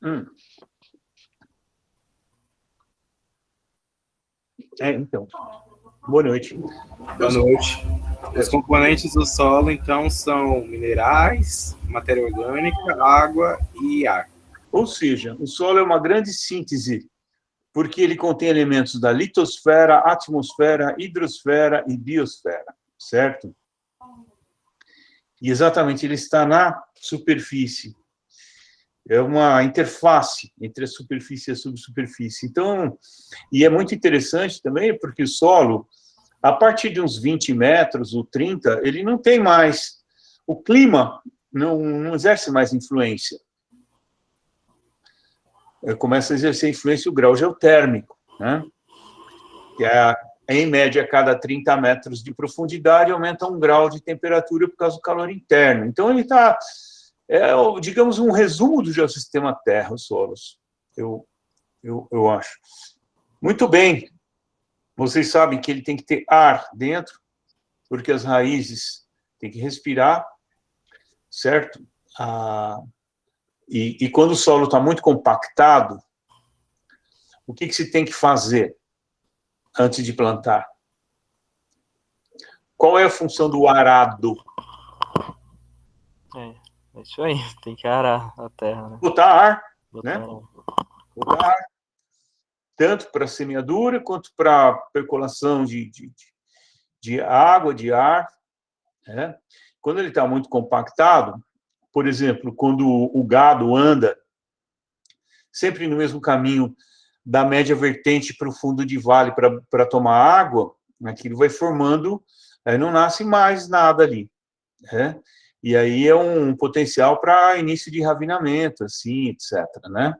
Hum. Então, boa noite. Boa noite. Os componentes do solo, então, são minerais, matéria orgânica, água e ar. Ou seja, o solo é uma grande síntese, porque ele contém elementos da litosfera, atmosfera, hidrosfera e biosfera, certo? E exatamente, ele está na superfície. É uma interface entre a superfície e a subsuperfície. Então, e é muito interessante também, porque o solo, a partir de uns 20 metros ou 30, ele não tem mais, o clima não exerce mais influência. Começa a exercer influência o grau geotérmico, né? Que é, em média, a cada 30 metros de profundidade, aumenta 1 grau de temperatura por causa do calor interno. Então, ele está, digamos, um resumo do geossistema Terra, os solos, eu acho. Muito bem. Vocês sabem que ele tem que ter ar dentro, porque as raízes têm que respirar, certo? E quando o solo está muito compactado, o que se tem que fazer antes de plantar? Qual é a função do arado? É isso aí, tem que arar a terra, né? Botar ar, Botar né? ar. Botar ar, tanto para semeadura quanto para percolação de água, de ar, né? Quando ele está muito compactado, por exemplo, quando o gado anda sempre no mesmo caminho da média vertente para o fundo de vale para tomar água, aquilo vai formando, não nasce mais nada ali, né? E aí é um potencial para início de ravinamento, assim, etc., né?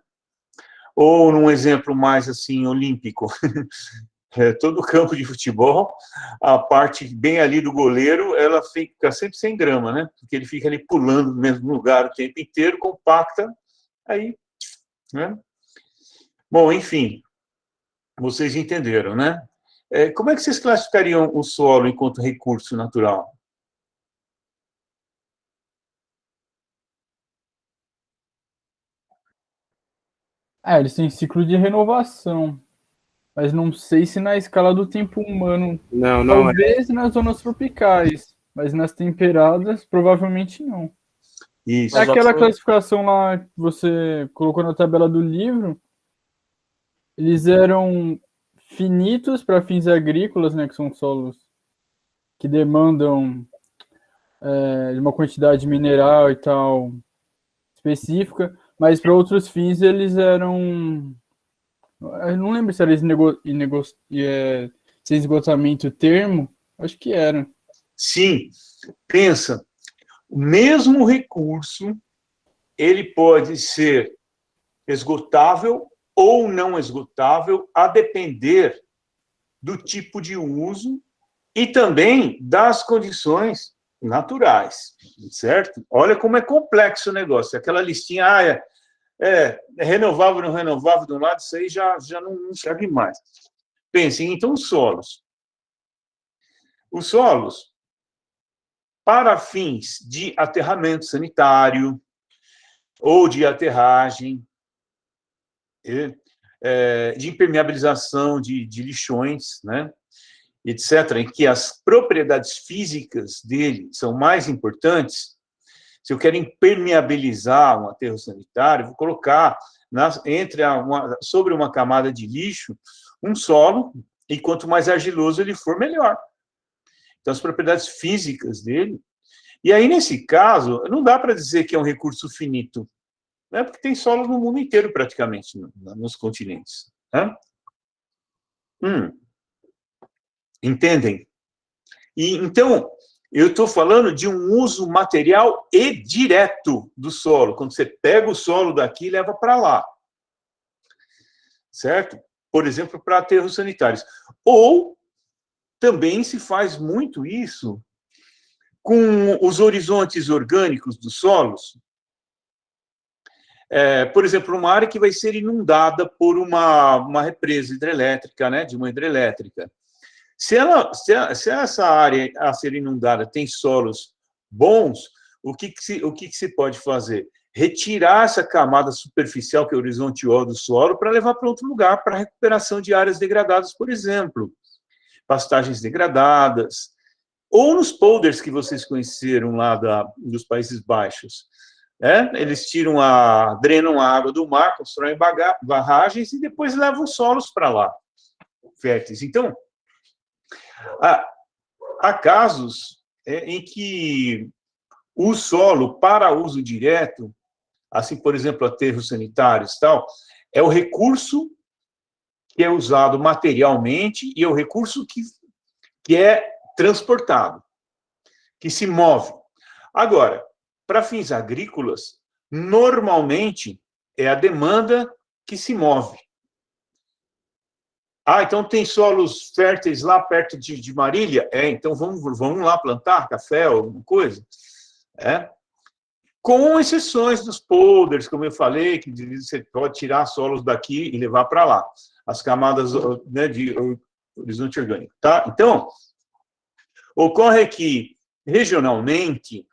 Ou, num exemplo mais, assim, olímpico, todo campo de futebol, a parte bem ali do goleiro, ela fica sempre sem grama, né? Porque ele fica ali pulando no mesmo lugar o tempo inteiro, compacta, aí, né? Bom, enfim, vocês entenderam, né? Como é que vocês classificariam o solo enquanto recurso natural? Eles têm ciclo de renovação, mas não sei se na escala do tempo humano. Não Talvez nas zonas tropicais, mas nas temperadas, provavelmente não. Isso. É aquela classificação lá que você colocou na tabela do livro, eles eram finitos para fins agrícolas, né, que são solos que demandam uma quantidade mineral e tal específica, mas para outros fins eles eram... Eu não lembro se era sem esgotamento termo, acho que era. Sim, pensa, o mesmo recurso, ele pode ser esgotável ou não esgotável, a depender do tipo de uso e também das condições naturais, certo? Olha como é complexo o negócio. Aquela listinha, é renovável, não renovável de um lado, isso aí já não serve mais. Pensem, então, os solos. Os solos, para fins de aterramento sanitário ou de aterragem, de impermeabilização de lixões, né, etc., em que as propriedades físicas dele são mais importantes. Se eu quero impermeabilizar um aterro sanitário, vou colocar sobre uma camada de lixo um solo, e quanto mais argiloso ele for, melhor. Então, as propriedades físicas dele. E aí, nesse caso, não dá para dizer que é um recurso finito, né? Porque tem solos no mundo inteiro, praticamente, nos continentes. Né? Entendem? E, então, eu estou falando de um uso material e direto do solo, quando você pega o solo daqui e leva para lá. Certo? Por exemplo, para aterros sanitários. Ou também se faz muito isso com os horizontes orgânicos dos solos. Por exemplo, uma área que vai ser inundada por uma represa hidrelétrica, né, de uma hidrelétrica. Se essa área a ser inundada tem solos bons, o que se pode fazer? retirar essa camada superficial, que é o horizonte O do solo, para levar para outro lugar, para recuperação de áreas degradadas, por exemplo, pastagens degradadas, ou nos polders que vocês conheceram lá dos Países Baixos. Eles drenam a água do mar, constroem barragens e depois levam os solos para lá, férteis. Então, há casos em que o solo, para uso direto, assim, por exemplo, aterros sanitários, tal, é o recurso que é usado materialmente e é o recurso que é transportado, que se move. Agora, para fins agrícolas, normalmente é a demanda que se move. Então tem solos férteis lá perto de Marília? Então vamos lá plantar café ou alguma coisa? Com exceções dos polders, como eu falei, que você pode tirar solos daqui e levar para lá, as camadas, né, de horizonte orgânico. Tá? Então, ocorre que regionalmente,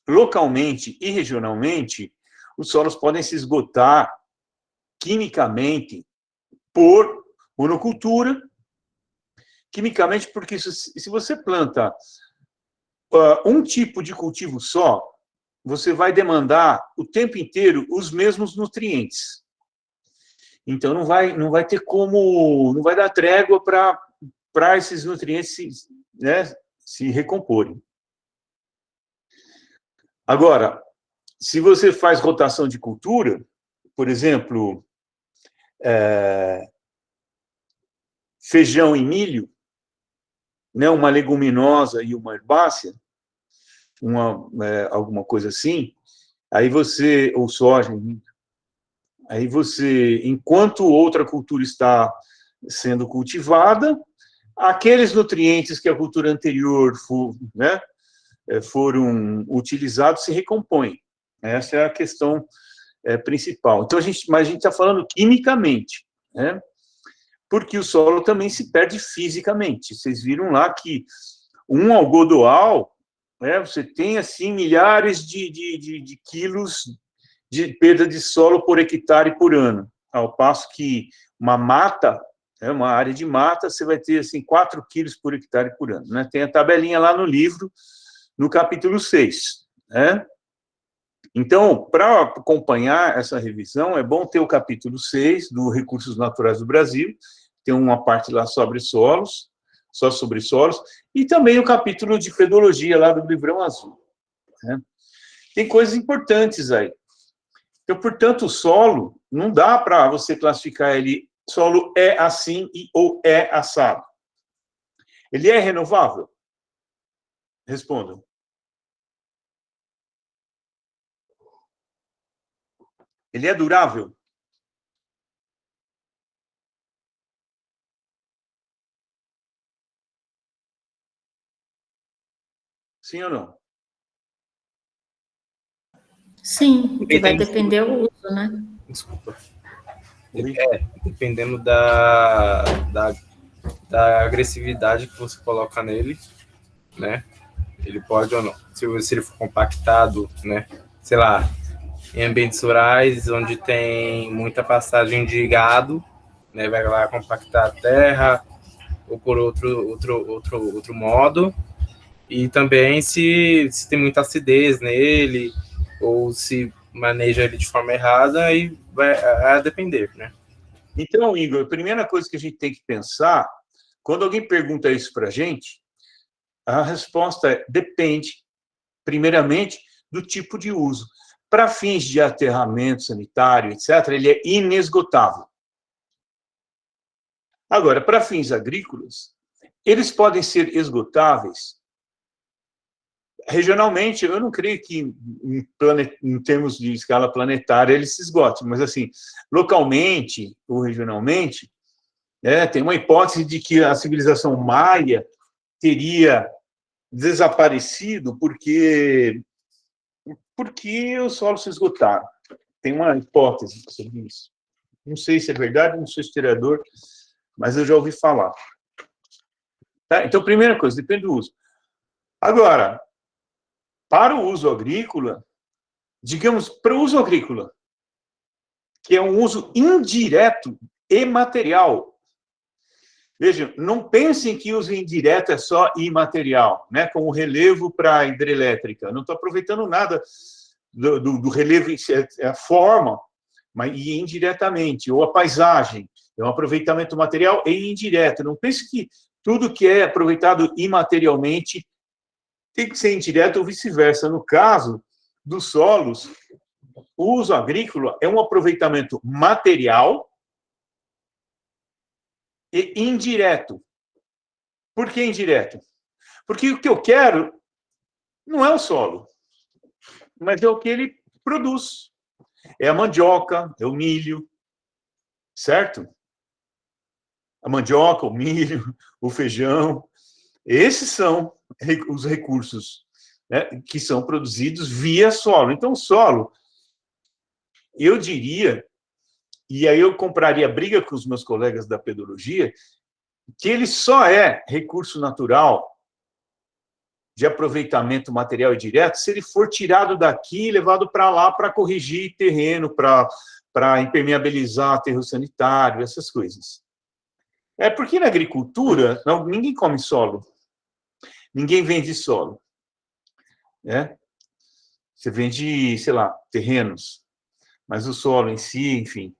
localmente e regionalmente, os solos podem se esgotar quimicamente por monocultura, quimicamente porque se você planta um tipo de cultivo só, você vai demandar o tempo inteiro os mesmos nutrientes. Então, não vai ter como, não vai dar trégua para esses nutrientes se recomporem. Agora, se você faz rotação de cultura, por exemplo, feijão e milho, né, uma leguminosa e uma herbácea, alguma coisa assim, ou soja, aí você, enquanto outra cultura está sendo cultivada, aqueles nutrientes que a cultura anterior foram utilizados se recompõem. Essa é a questão principal. Então, mas a gente está falando quimicamente, né? Porque o solo também se perde fisicamente. Vocês viram lá que um algodoal, você tem, assim, milhares de quilos de perda de solo por hectare por ano, ao passo que uma mata, uma área de mata, você vai ter, assim, 4 quilos por hectare por ano. Né? Tem a tabelinha lá no livro, no capítulo 6. Né? Então, para acompanhar essa revisão, é bom ter o capítulo 6 do Recursos Naturais do Brasil, tem uma parte lá sobre solos, só sobre solos, e também o capítulo de pedologia lá do Livrão Azul. Né? Tem coisas importantes aí. Então, portanto, o solo, não dá para você classificar ele, solo é assim ou é assado. Ele é renovável? Respondam. Ele é durável? Sim ou não? Sim, que vai depender do uso, né? Desculpa. Dependendo da agressividade que você coloca nele, né? Ele pode ou não. Se ele for compactado, né? Sei lá, em ambientes rurais, onde tem muita passagem de gado, né? Vai lá compactar a terra, ou por outro modo. E também se tem muita acidez nele, ou se maneja ele de forma errada, aí vai depender, né? Então, Igor, a primeira coisa que a gente tem que pensar, quando alguém pergunta isso para a gente, a resposta é: depende, primeiramente, do tipo de uso. Para fins de aterramento sanitário, etc., ele é inesgotável. Agora, para fins agrícolas, eles podem ser esgotáveis regionalmente. Eu não creio que, em termos de escala planetária, ele se esgote, mas, assim, localmente ou regionalmente, tem uma hipótese de que a civilização maia teria desaparecido porque os solos se esgotaram. Tem uma hipótese sobre isso. Não sei se é verdade, não sou historiador, mas eu já ouvi falar. Tá? Então, primeira coisa, depende do uso. Agora, para o uso agrícola, digamos, para o uso agrícola, que é um uso indireto e material. Vejam, não pensem que uso indireto é só imaterial, né? Como o relevo para a hidrelétrica. Não estou aproveitando nada do relevo, é a forma, mas e indiretamente, ou a paisagem, é um aproveitamento material e indireto. Não pense que tudo que é aproveitado imaterialmente tem que ser indireto ou vice-versa. No caso dos solos, o uso agrícola é um aproveitamento material e indireto. Por que indireto? Porque o que eu quero não é o solo, mas é o que ele produz. É a mandioca, é o milho, certo? A mandioca, o milho, o feijão. Esses são os recursos, né, que são produzidos via solo. Então, o solo, eu diria, e aí eu compraria briga com os meus colegas da pedologia, que ele só é recurso natural de aproveitamento material e direto se ele for tirado daqui e levado para lá para corrigir terreno, para impermeabilizar aterro sanitário, essas coisas. É porque na agricultura, ninguém come solo. Ninguém vende solo. Né? Você vende, sei lá, terrenos. Mas o solo em si, enfim,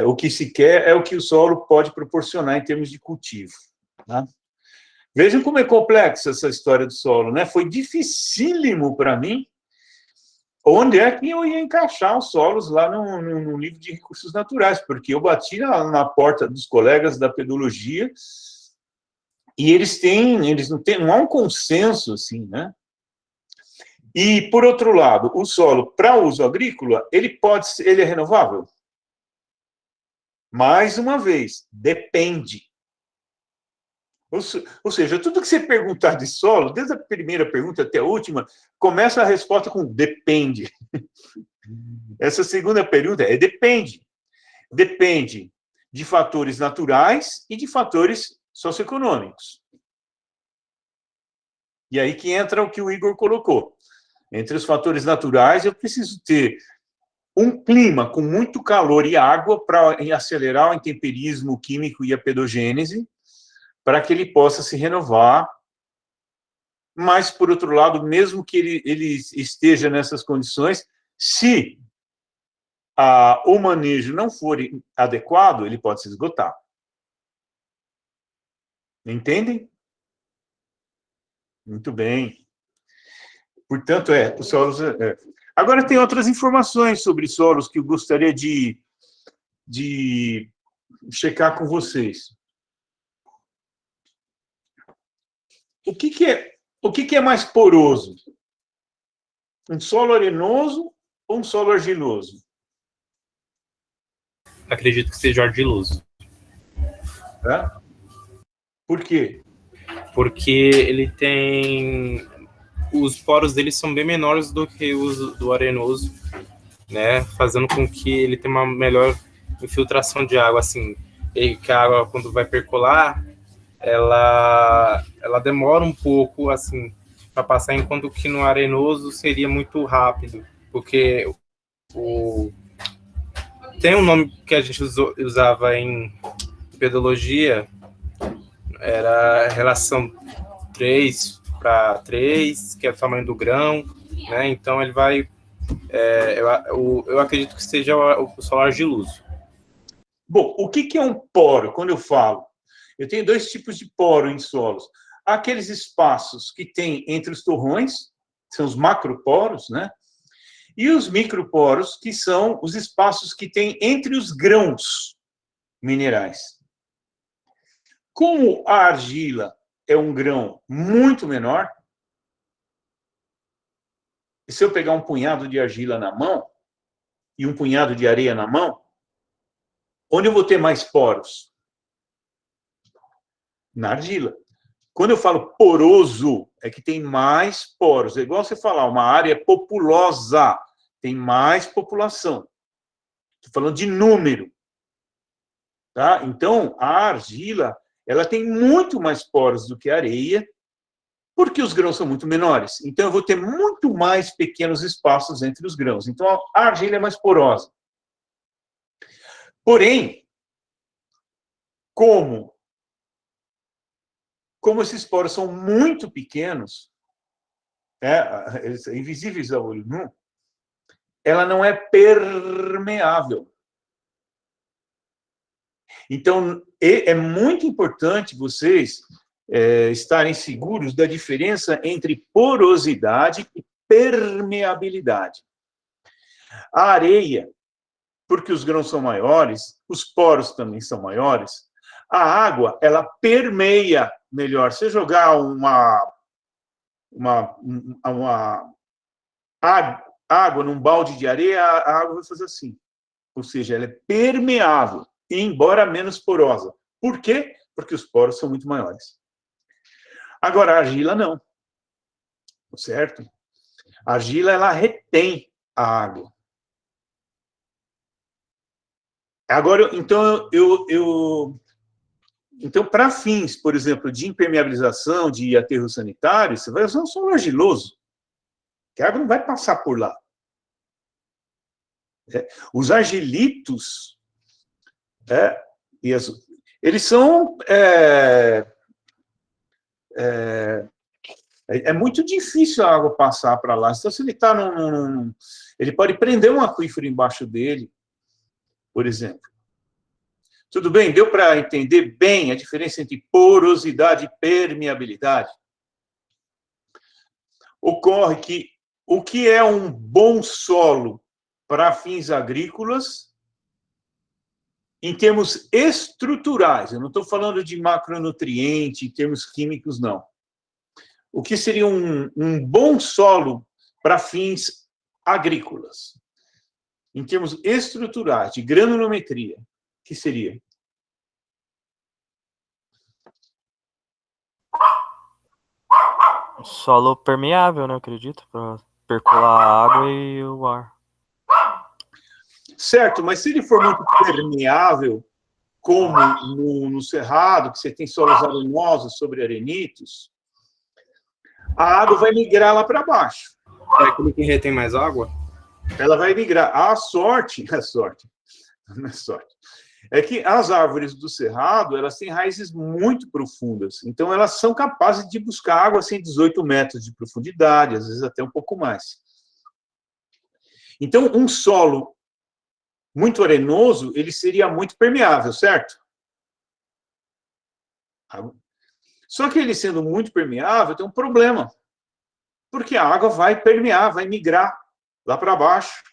o que se quer é o que o solo pode proporcionar em termos de cultivo. Tá? Vejam como é complexa essa história do solo, né? Foi dificílimo para mim onde é que eu ia encaixar os solos lá no livro de recursos naturais, porque eu bati na porta dos colegas da pedologia e eles não há um consenso assim, né? E, por outro lado, o solo para uso agrícola, ele é renovável? Mais uma vez, depende. Ou seja, tudo que você perguntar de solo, desde a primeira pergunta até a última, começa a resposta com depende. Essa segunda pergunta é depende. Depende de fatores naturais e de fatores socioeconômicos. E aí que entra o que o Igor colocou. Entre os fatores naturais, eu preciso ter um clima com muito calor e água para acelerar o intemperismo químico e a pedogênese, para que ele possa se renovar. Mas, por outro lado, mesmo que ele esteja nessas condições, se o manejo não for adequado, ele pode se esgotar. Entendem? Muito bem. Portanto, os solos... Agora, tem outras informações sobre solos que eu gostaria de checar com vocês. O que é mais poroso? Um solo arenoso ou um solo argiloso? Acredito que seja argiloso. Tá? Por quê? Porque ele tem... Os poros dele são bem menores do que os do arenoso, né? Fazendo com que ele tenha uma melhor infiltração de água, assim. Que a água, quando vai percolar, ela demora um pouco, assim, para passar, enquanto que no arenoso seria muito rápido, porque tem um nome que a gente usava em pedologia, era relação 3:3, que é o tamanho do grão, né? Então ele vai... eu acredito que seja o solo argiloso. Bom, o que é um poro? Quando eu falo, eu tenho dois tipos de poro em solos. Há aqueles espaços que tem entre os torrões, são os macroporos, né? E os microporos, que são os espaços que tem entre os grãos minerais. Como a argila é um grão muito menor, e se eu pegar um punhado de argila na mão e um punhado de areia na mão, onde eu vou ter mais poros? Na argila. Quando eu falo poroso, é que tem mais poros. É igual você falar, uma área populosa, tem mais população. Estou falando de número. Tá? Então, a argila, ela tem muito mais poros do que a areia, Porque os grãos são muito menores. Então, eu vou ter muito mais pequenos espaços entre os grãos. Então, a argila é mais porosa. Porém, como esses poros são muito pequenos, eles são invisíveis ao olho nu, ela não é permeável. Então, é muito importante vocês estarem seguros da diferença entre porosidade e permeabilidade. A areia, porque os grãos são maiores, os poros também são maiores, a água, ela permeia melhor. Se jogar uma água num balde de areia, a água vai fazer assim. Ou seja, ela é permeável, embora menos porosa. Por quê? Porque os poros são muito maiores. Agora, a argila não. Certo? A argila, ela retém a água. Agora, então, para fins, por exemplo, de impermeabilização, de aterro sanitário, você vai usar um solo argiloso, que a água não vai passar por lá. Os argilitos, eles são... É muito difícil a água passar para lá. Então, se ele está ele pode prender um aquífero embaixo dele, por exemplo. Tudo bem? Deu para entender bem a diferença entre porosidade e permeabilidade? Ocorre que o que é um bom solo para fins agrícolas, em termos estruturais, eu não estou falando de macronutriente, em termos químicos, não. O que seria um bom solo para fins agrícolas, em termos estruturais, de granulometria, que seria? Solo permeável, né? Eu acredito, para percolar a água e o ar. Certo, mas se ele for muito permeável, como no Cerrado, que você tem solos arenosos sobre arenitos, a água vai migrar lá para baixo. É aquele que retém mais água? Ela vai migrar. Não é sorte, é que as árvores do Cerrado, elas têm raízes muito profundas, então elas são capazes de buscar água assim, 18 metros de profundidade, às vezes até um pouco mais. Então, um solo muito arenoso, ele seria muito permeável, certo? Só que ele sendo muito permeável, tem um problema, porque a água vai permear, vai migrar lá para baixo,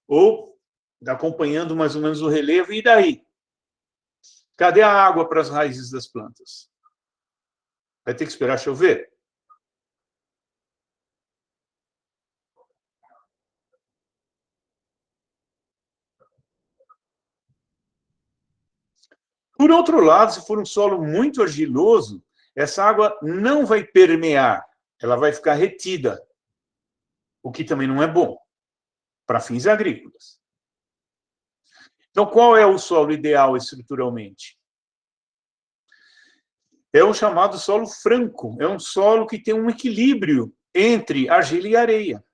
ou acompanhando mais ou menos o relevo, e daí? Cadê a água para as raízes das plantas? Vai ter que esperar chover? Por outro lado, se for um solo muito argiloso, essa água não vai permear, ela vai ficar retida, o que também não é bom para fins agrícolas. Então, qual é o solo ideal estruturalmente? É o chamado solo franco, é um solo que tem um equilíbrio entre argila e areia.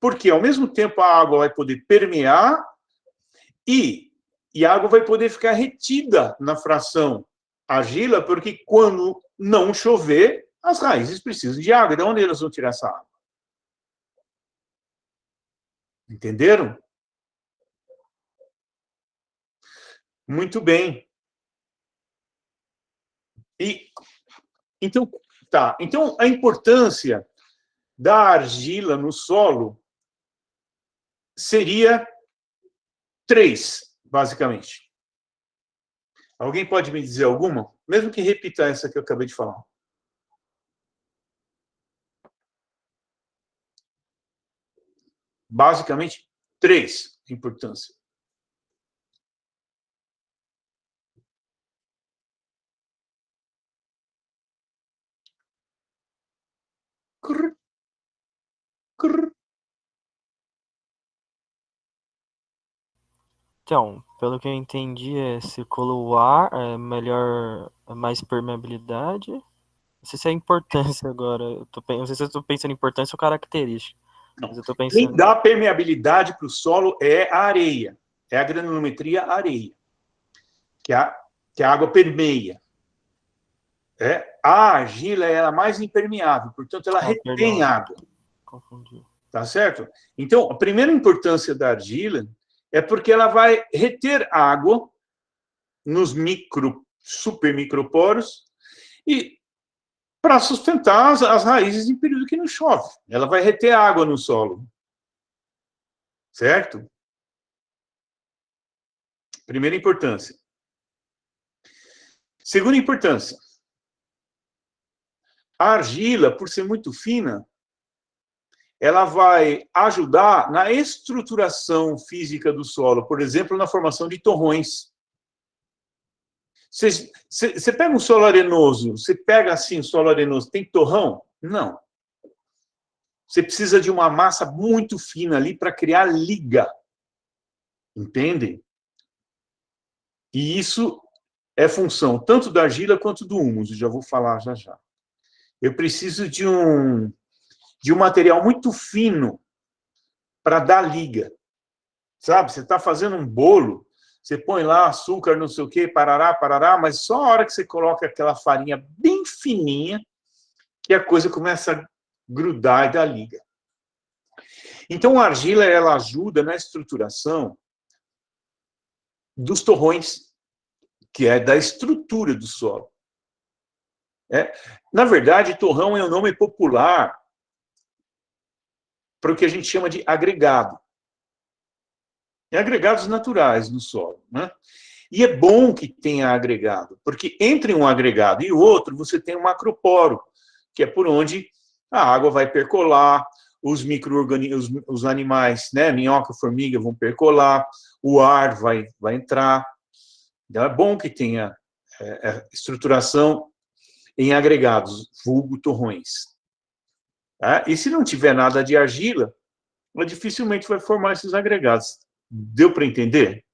Porque, ao mesmo tempo, a água vai poder permear e a água vai poder ficar retida na fração argila, porque quando não chover, as raízes precisam de água. De onde elas vão tirar essa água? Entenderam? Muito bem. Então, a importância da argila no solo seria 3, basicamente. Alguém pode me dizer alguma? Mesmo que repita essa que eu acabei de falar. Basicamente, 3 importância. Então, pelo que eu entendi, circula o ar, é melhor, mais permeabilidade Não sei se é importância agora. Não sei se eu estou pensando em importância ou característica. Não. Mas eu tô Quem pensando. dá permeabilidade para o solo é a areia. É a granulometria areia. Que a água permeia. A argila é a mais impermeável, portanto, ela retém Perdão, água. confundi. Tá certo? Então, a primeira importância da argila é porque ela vai reter água nos supermicroporos e para sustentar as raízes em período que não chove. Ela vai reter água no solo. Certo? Primeira importância. Segunda importância. A argila, por ser muito fina, ela vai ajudar na estruturação física do solo, por exemplo, na formação de torrões. Você pega um solo arenoso, você pega assim o solo arenoso, tem torrão? Não. Você precisa de uma massa muito fina ali para criar liga. Entendem? E isso é função tanto da argila quanto do humus, já vou falar já já. Eu preciso de um material muito fino para dar liga. Sabe? Você está fazendo um bolo, você põe lá açúcar, não sei o quê, parará, parará, mas só a hora que você coloca aquela farinha bem fininha que a coisa começa a grudar e dar liga. Então, a argila, ela ajuda na estruturação dos torrões, que é da estrutura do solo. Na verdade, torrão é um nome popular para o que a gente chama de agregado. Agregados naturais no solo, né? E é bom que tenha agregado, porque entre um agregado e o outro, você tem um macroporo, que é por onde a água vai percolar, os micro-organismos, os animais, né, minhoca, formiga, vão percolar, o ar vai entrar. Então, é bom que tenha estruturação em agregados, vulgo torrões. Tá? E se não tiver nada de argila, ela dificilmente vai formar esses agregados. Deu para entender?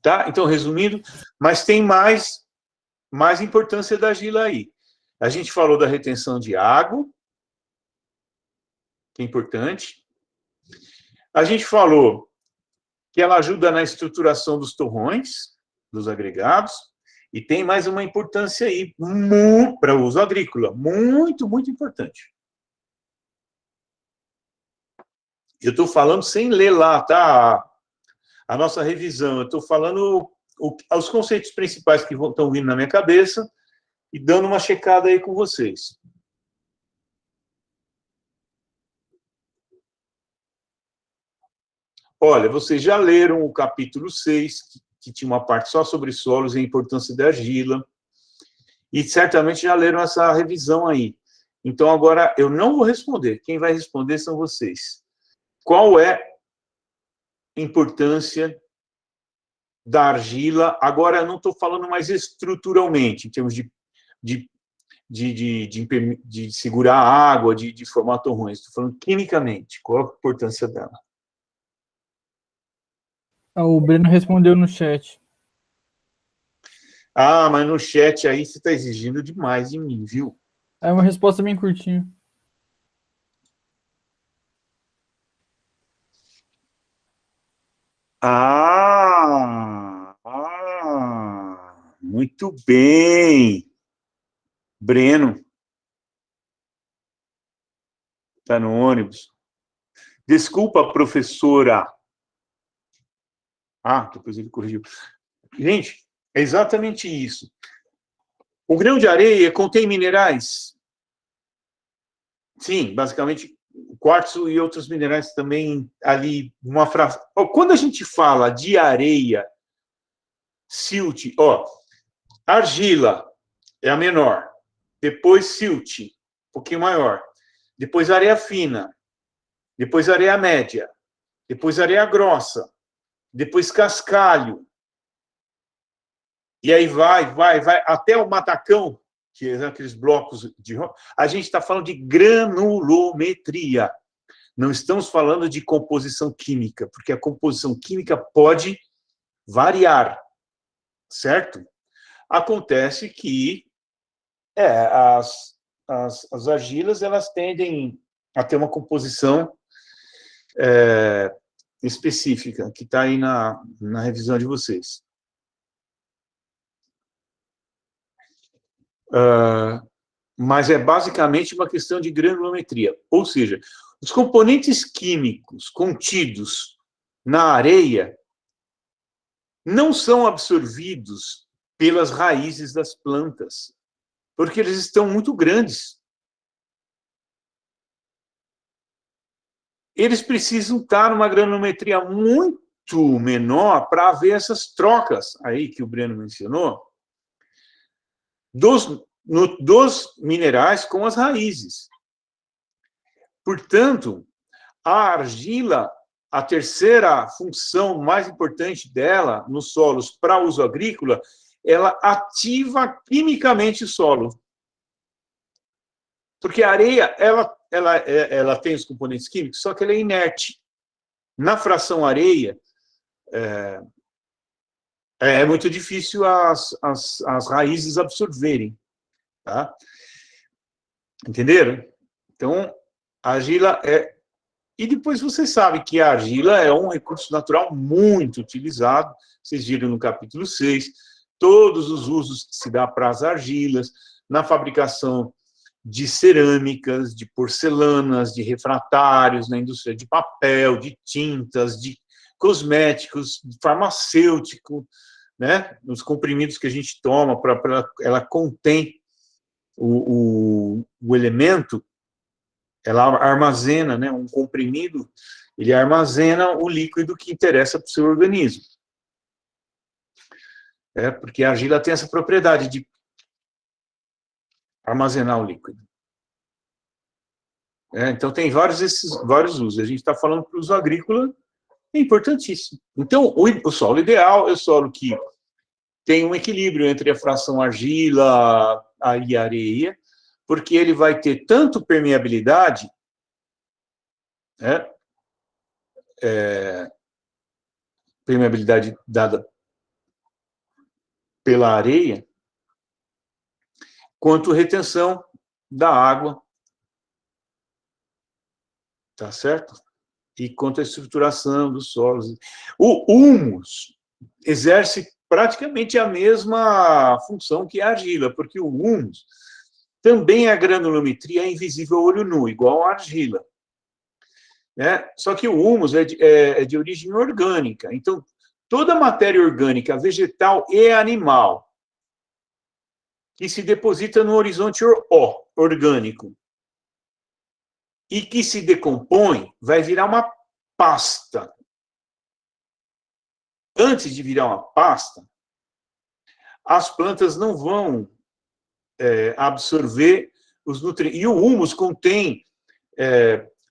Tá? Então, resumindo, mas tem mais importância da argila aí. A gente falou da retenção de água, que é importante. A gente falou que ela ajuda na estruturação dos torrões, dos agregados, e tem mais uma importância aí, para o uso agrícola, muito, muito importante. Eu estou falando sem ler lá, tá? A nossa revisão. Eu estou falando os conceitos principais que estão vindo na minha cabeça e dando uma checada aí com vocês. Olha, vocês já leram o capítulo 6, que tinha uma parte só sobre solos e a importância da argila, e certamente já leram essa revisão aí. Então, agora, eu não vou responder. Quem vai responder são vocês. Qual é a importância da argila? Agora, eu não estou falando mais estruturalmente, em termos de segurar a água, de formar torrões. Estou falando quimicamente. Qual a importância dela? O Breno respondeu no chat. Ah, mas no chat aí você está exigindo demais de mim, viu? É uma resposta bem curtinha. Muito bem. Breno. Está no ônibus. Desculpa, professora. Depois ele corrigiu. Gente, é exatamente isso. O grão de areia contém minerais? Sim, basicamente quartzo e outros minerais também ali, uma fração. Quando a gente fala de areia, silt, argila é a menor, depois silt, um pouquinho maior, depois areia fina, depois areia média, depois areia grossa, depois cascalho, e aí vai, até o matacão, que é aqueles blocos de rocha. A gente está falando de granulometria. Não estamos falando de composição química, porque a composição química pode variar, certo? Acontece que as argilas, elas tendem a ter uma composição específica, que está aí na revisão de vocês. Mas é basicamente uma questão de granulometria, ou seja, os componentes químicos contidos na areia não são absorvidos pelas raízes das plantas, porque eles estão muito grandes. Eles precisam estar numa granulometria muito menor para haver essas trocas aí que o Breno mencionou, dos minerais com as raízes. Portanto, a argila, a terceira função mais importante dela nos solos para uso agrícola, ela ativa quimicamente o solo. Porque a areia, ela tem os componentes químicos, só que ela é inerte. Na fração areia, é muito difícil as raízes absorverem. Tá? Entenderam? Então, a argila E depois você sabe que a argila é um recurso natural muito utilizado, vocês viram no capítulo 6, todos os usos que se dá para as argilas, na fabricação de cerâmicas, de porcelanas, de refratários, na indústria de papel, de tintas, de cosméticos, de farmacêutico, né? Os comprimidos que a gente toma, ela contém o elemento, ela armazena, né? Um comprimido, ele armazena o líquido que interessa para o seu organismo. Porque a argila tem essa propriedade de armazenar o líquido. Então, tem vários usos. A gente está falando para o uso agrícola, é importantíssimo. Então, o solo ideal é o solo que tem um equilíbrio entre a fração argila e areia, porque ele vai ter tanto permeabilidade, permeabilidade dada pela areia, quanto retenção da água, tá certo? E quanto à estruturação dos solos. O humus exerce praticamente a mesma função que a argila, porque o humus também a granulometria é invisível a olho nu, igual a argila. Só que o humus é de origem orgânica. Então, toda a matéria orgânica, vegetal e animal, que se deposita no horizonte orgânico e que se decompõe, vai virar uma pasta. Antes de virar uma pasta, as plantas não vão absorver os nutrientes. E o humus contém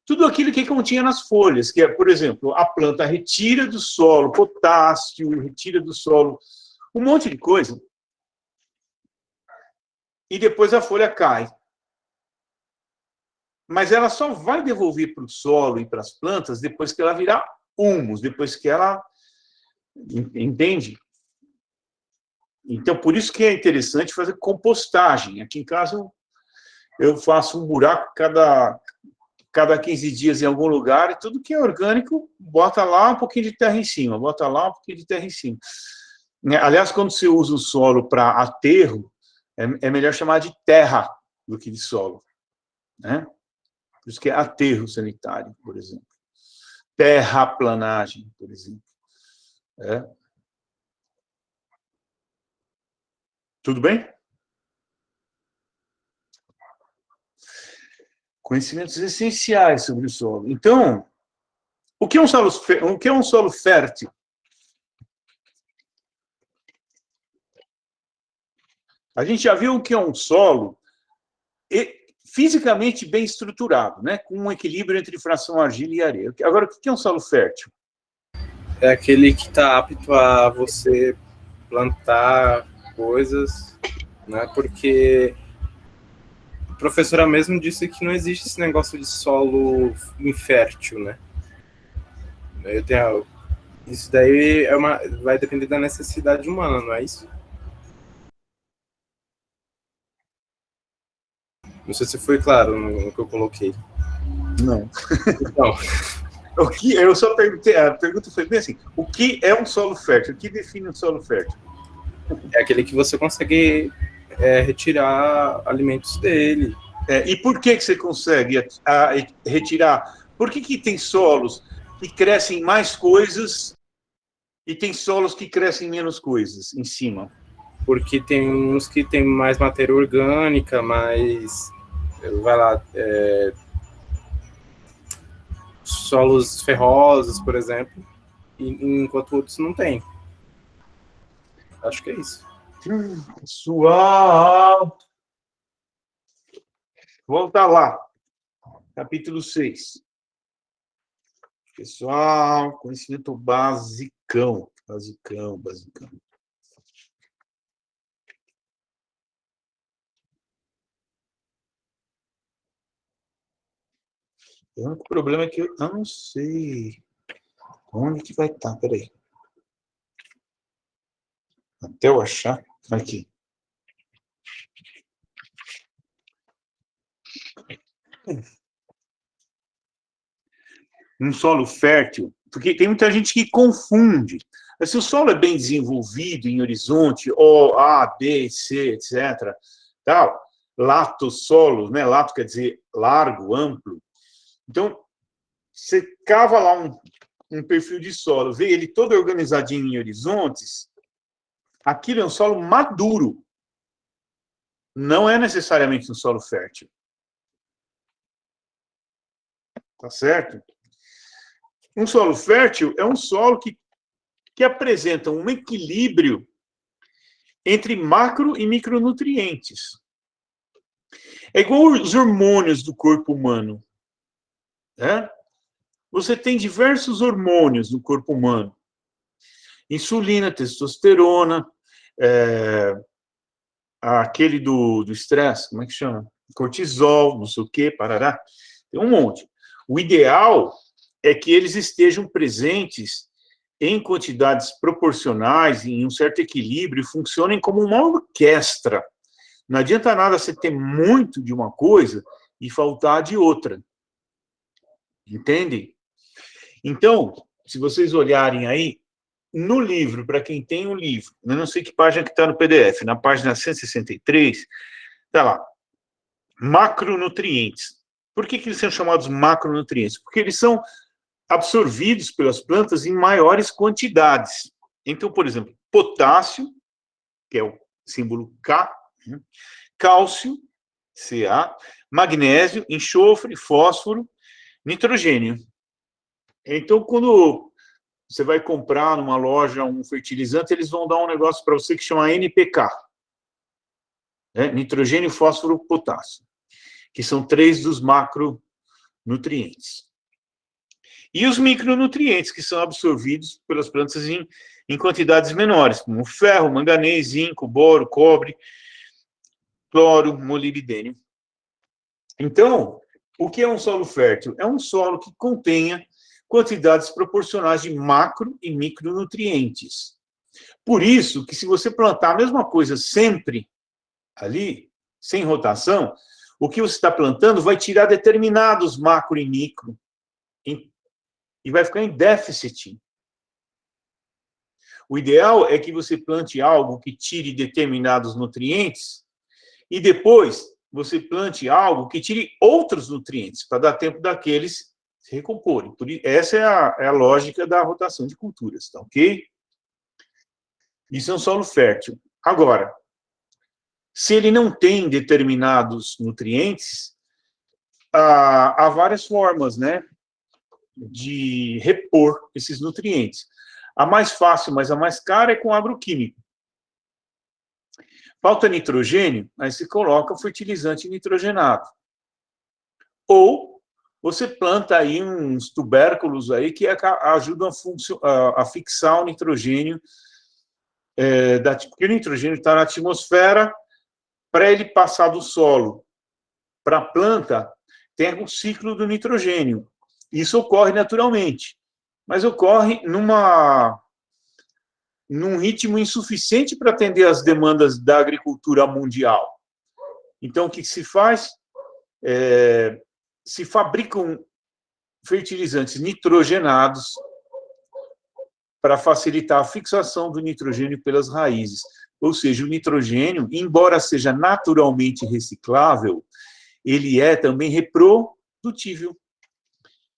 tudo aquilo que continha nas folhas, que é, por exemplo, a planta retira do solo potássio, retira do solo um monte de coisa, e depois a folha cai. Mas ela só vai devolver para o solo e para as plantas depois que ela virar humus, depois que ela... Entende? Então, por isso que é interessante fazer compostagem. Aqui em casa, eu faço um buraco cada 15 dias em algum lugar, e tudo que é orgânico, bota lá um pouquinho de terra em cima, bota lá um pouquinho de terra em cima. Aliás, quando você usa o solo para aterro, é melhor chamar de terra do que de solo. Por isso que é aterro sanitário, por exemplo. Terraplanagem, por exemplo. Tudo bem? Conhecimentos essenciais sobre o solo. Então, o que é um solo fértil? A gente já viu o que é um solo fisicamente bem estruturado, né? Com um equilíbrio entre fração argila e areia. Agora, o que é um solo fértil? É aquele que está apto a você plantar coisas, né? Porque a professora mesmo disse que não existe esse negócio de solo infértil, né? Isso daí vai depender da necessidade humana, não é isso? Não sei se foi claro no que eu coloquei. Não. Então, O que, eu só perguntei, a pergunta foi bem assim, o que é um solo fértil? O que define um solo fértil? é aquele que você consegue retirar alimentos dele. E por que você consegue retirar? Por que tem solos que crescem mais coisas e tem solos que crescem menos coisas em cima? Porque tem uns que tem mais matéria orgânica, mais, vai lá, solos ferrosos, por exemplo, enquanto outros não tem. Acho que é isso. Pessoal, volta lá, capítulo 6. Pessoal, conhecimento basicão. O único problema é que eu não sei onde que vai estar, peraí. Até eu achar, aqui. Um solo fértil, porque tem muita gente que confunde. Mas se o solo é bem desenvolvido em horizonte, O, A, B, C, etc., tal, lato solo, né? Lato quer dizer largo, amplo. Então, você cava lá um perfil de solo, vê ele todo organizadinho em horizontes, aquilo é um solo maduro. Não é necessariamente um solo fértil. Tá certo? Um solo fértil é um solo que apresenta um equilíbrio entre macro e micronutrientes. É igual os hormônios do corpo humano. Né? Você tem diversos hormônios no corpo humano. Insulina, testosterona, aquele do estresse, como é que chama? Cortisol, não sei o quê, parará. Tem um monte. O ideal é que eles estejam presentes em quantidades proporcionais, em um certo equilíbrio, e funcionem como uma orquestra. Não adianta nada você ter muito de uma coisa e faltar de outra. Entende? Então, se vocês olharem aí, no livro, para quem tem o livro, eu não sei que página que está no PDF, na página 163, está lá, macronutrientes. Por que eles são chamados macronutrientes? Porque eles são absorvidos pelas plantas em maiores quantidades. Então, por exemplo, potássio, que é o símbolo K, cálcio, Ca, magnésio, enxofre, fósforo, nitrogênio. Então, quando você vai comprar numa loja um fertilizante, eles vão dar um negócio para você que chama NPK. Nitrogênio, fósforo, potássio. Que são 3 dos macronutrientes. E os micronutrientes, que são absorvidos pelas plantas em quantidades menores, como ferro, manganês, zinco, boro, cobre, cloro, molibdênio. Então, o que é um solo fértil? É um solo que contenha quantidades proporcionais de macro e micronutrientes. Por isso que se você plantar a mesma coisa sempre ali, sem rotação, o que você está plantando vai tirar determinados macro e micro e vai ficar em déficit. O ideal é que você plante algo que tire determinados nutrientes e depois você plante algo que tire outros nutrientes, para dar tempo daqueles se recomporem. Essa é a lógica da rotação de culturas, tá ok? Isso é um solo fértil. Agora, se ele não tem determinados nutrientes, há várias formas, né, de repor esses nutrientes. A mais fácil, mas a mais cara é com agroquímico. Falta nitrogênio, aí se coloca fertilizante nitrogenado. Ou você planta aí uns tubérculos aí que ajudam a fixar o nitrogênio, porque o nitrogênio está na atmosfera. Para ele passar do solo para a planta, tem um ciclo do nitrogênio. Isso ocorre naturalmente, mas ocorre num ritmo insuficiente para atender às demandas da agricultura mundial. Então, o que se faz? se fabricam fertilizantes nitrogenados para facilitar a fixação do nitrogênio pelas raízes. Ou seja, o nitrogênio, embora seja naturalmente reciclável, ele é também reprodutível.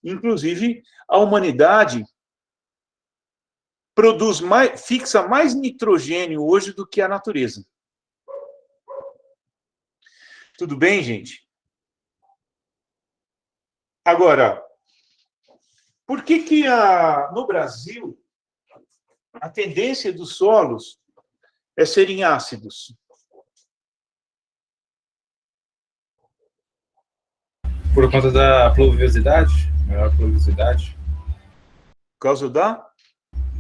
Inclusive, a humanidade fixa mais nitrogênio hoje do que a natureza. Tudo bem, gente? Agora, por que no Brasil a tendência dos solos é serem ácidos? Por conta da pluviosidade, maior pluviosidade. Por causa da?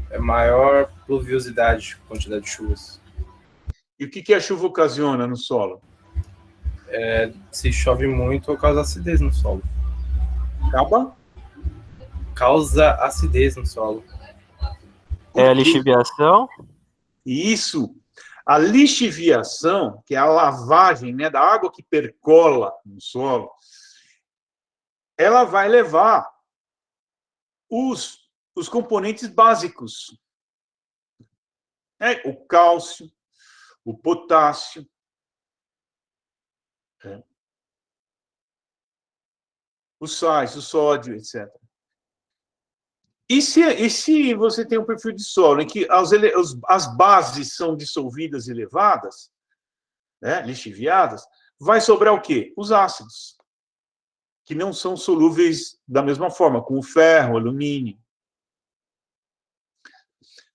É maior pluviosidade, quantidade de chuvas. E o que a chuva ocasiona no solo? Se chove muito, causa acidez no solo. Acaba? Causa acidez no solo. É a lixiviação? Isso. A lixiviação, que é a lavagem, né, da água que percola no solo, ela vai levar os componentes básicos. O cálcio, o potássio, os sais, o sódio, etc. E se você tem um perfil de solo em que as bases são dissolvidas e levadas, né, lixiviadas, vai sobrar o quê? Os ácidos, que não são solúveis da mesma forma, como o ferro, o alumínio.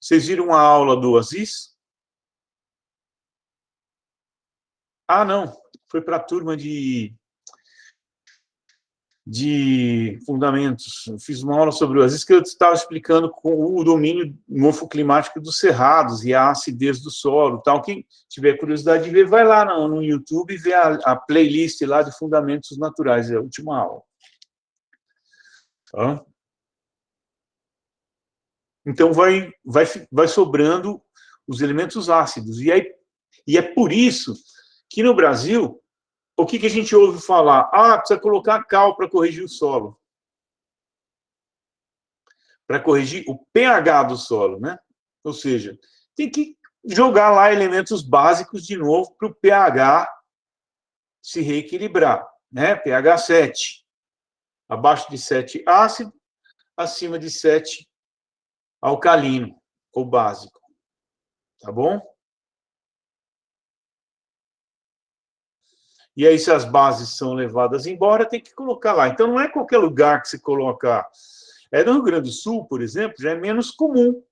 Vocês viram a aula do Aziz? Ah, não. Foi para a turma de fundamentos. Eu fiz uma aula sobre o Aziz que eu estava explicando com o domínio morfoclimático dos cerrados e a acidez do solo. Tal. Quem tiver curiosidade de ver, vai lá no YouTube e vê a playlist lá de fundamentos naturais. É a última aula. Tá? Então, vai sobrando os elementos ácidos. E é por isso que, no Brasil, o que a gente ouve falar? Precisa colocar cal para corrigir o solo. Para corrigir o pH do solo, né? Ou seja, tem que jogar lá elementos básicos de novo para o pH se reequilibrar, né? pH 7. Abaixo de 7, ácido. Acima de 7, alcalino, ou básico. Tá bom? E aí, se as bases são levadas embora, tem que colocar lá. Então, não é qualquer lugar que se coloca. No Rio Grande do Sul, por exemplo, já é menos comum,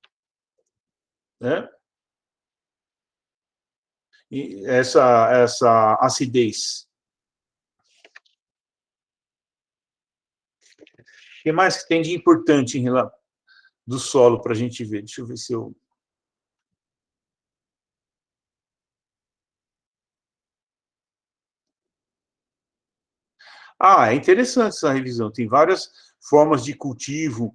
né? E essa acidez. O que mais que tem de importante em relação do solo para a gente ver? Deixa eu ver se eu... É interessante essa revisão. Tem várias formas de cultivo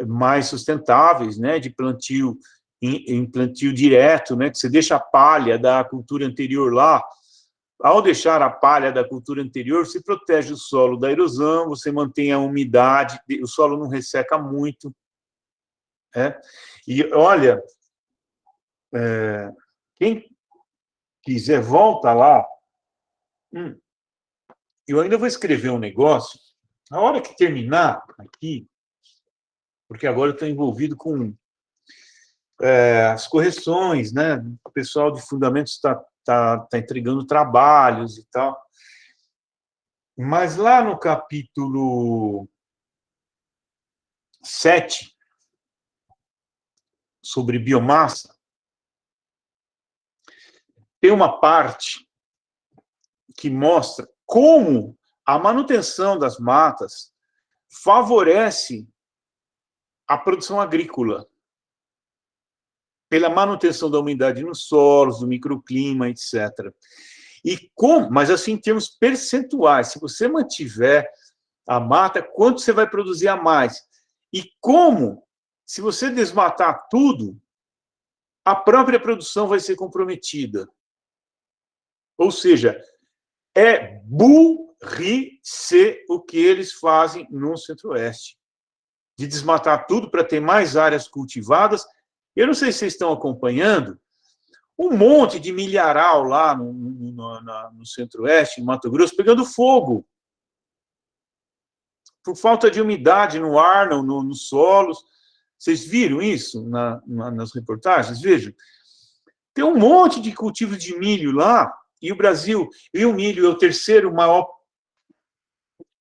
mais sustentáveis, né, de plantio em plantio direto, né, que você deixa a palha da cultura anterior lá. Ao deixar a palha da cultura anterior, você protege o solo da erosão, você mantém a umidade, o solo não resseca muito. E, olha, quem quiser, volta lá. Eu ainda vou escrever um negócio. Na hora que terminar aqui, porque agora eu estou envolvido com as correções, né? O pessoal de fundamentos está entregando trabalhos e tal. Mas lá no capítulo 7, sobre biomassa, tem uma parte que mostra como a manutenção das matas favorece a produção agrícola, pela manutenção da umidade nos solos, do microclima, etc. Mas assim, em termos percentuais, se você mantiver a mata, quanto você vai produzir a mais? E como, se você desmatar tudo, a própria produção vai ser comprometida. Ou seja, ri-se o que eles fazem no Centro-Oeste, de desmatar tudo para ter mais áreas cultivadas. Eu não sei se vocês estão acompanhando, um monte de milharal lá no Centro-Oeste, em Mato Grosso, pegando fogo, por falta de umidade no ar, nos solos. Vocês viram isso nas reportagens? Vejam, tem um monte de cultivos de milho lá, e o Brasil, e o milho é o terceiro maior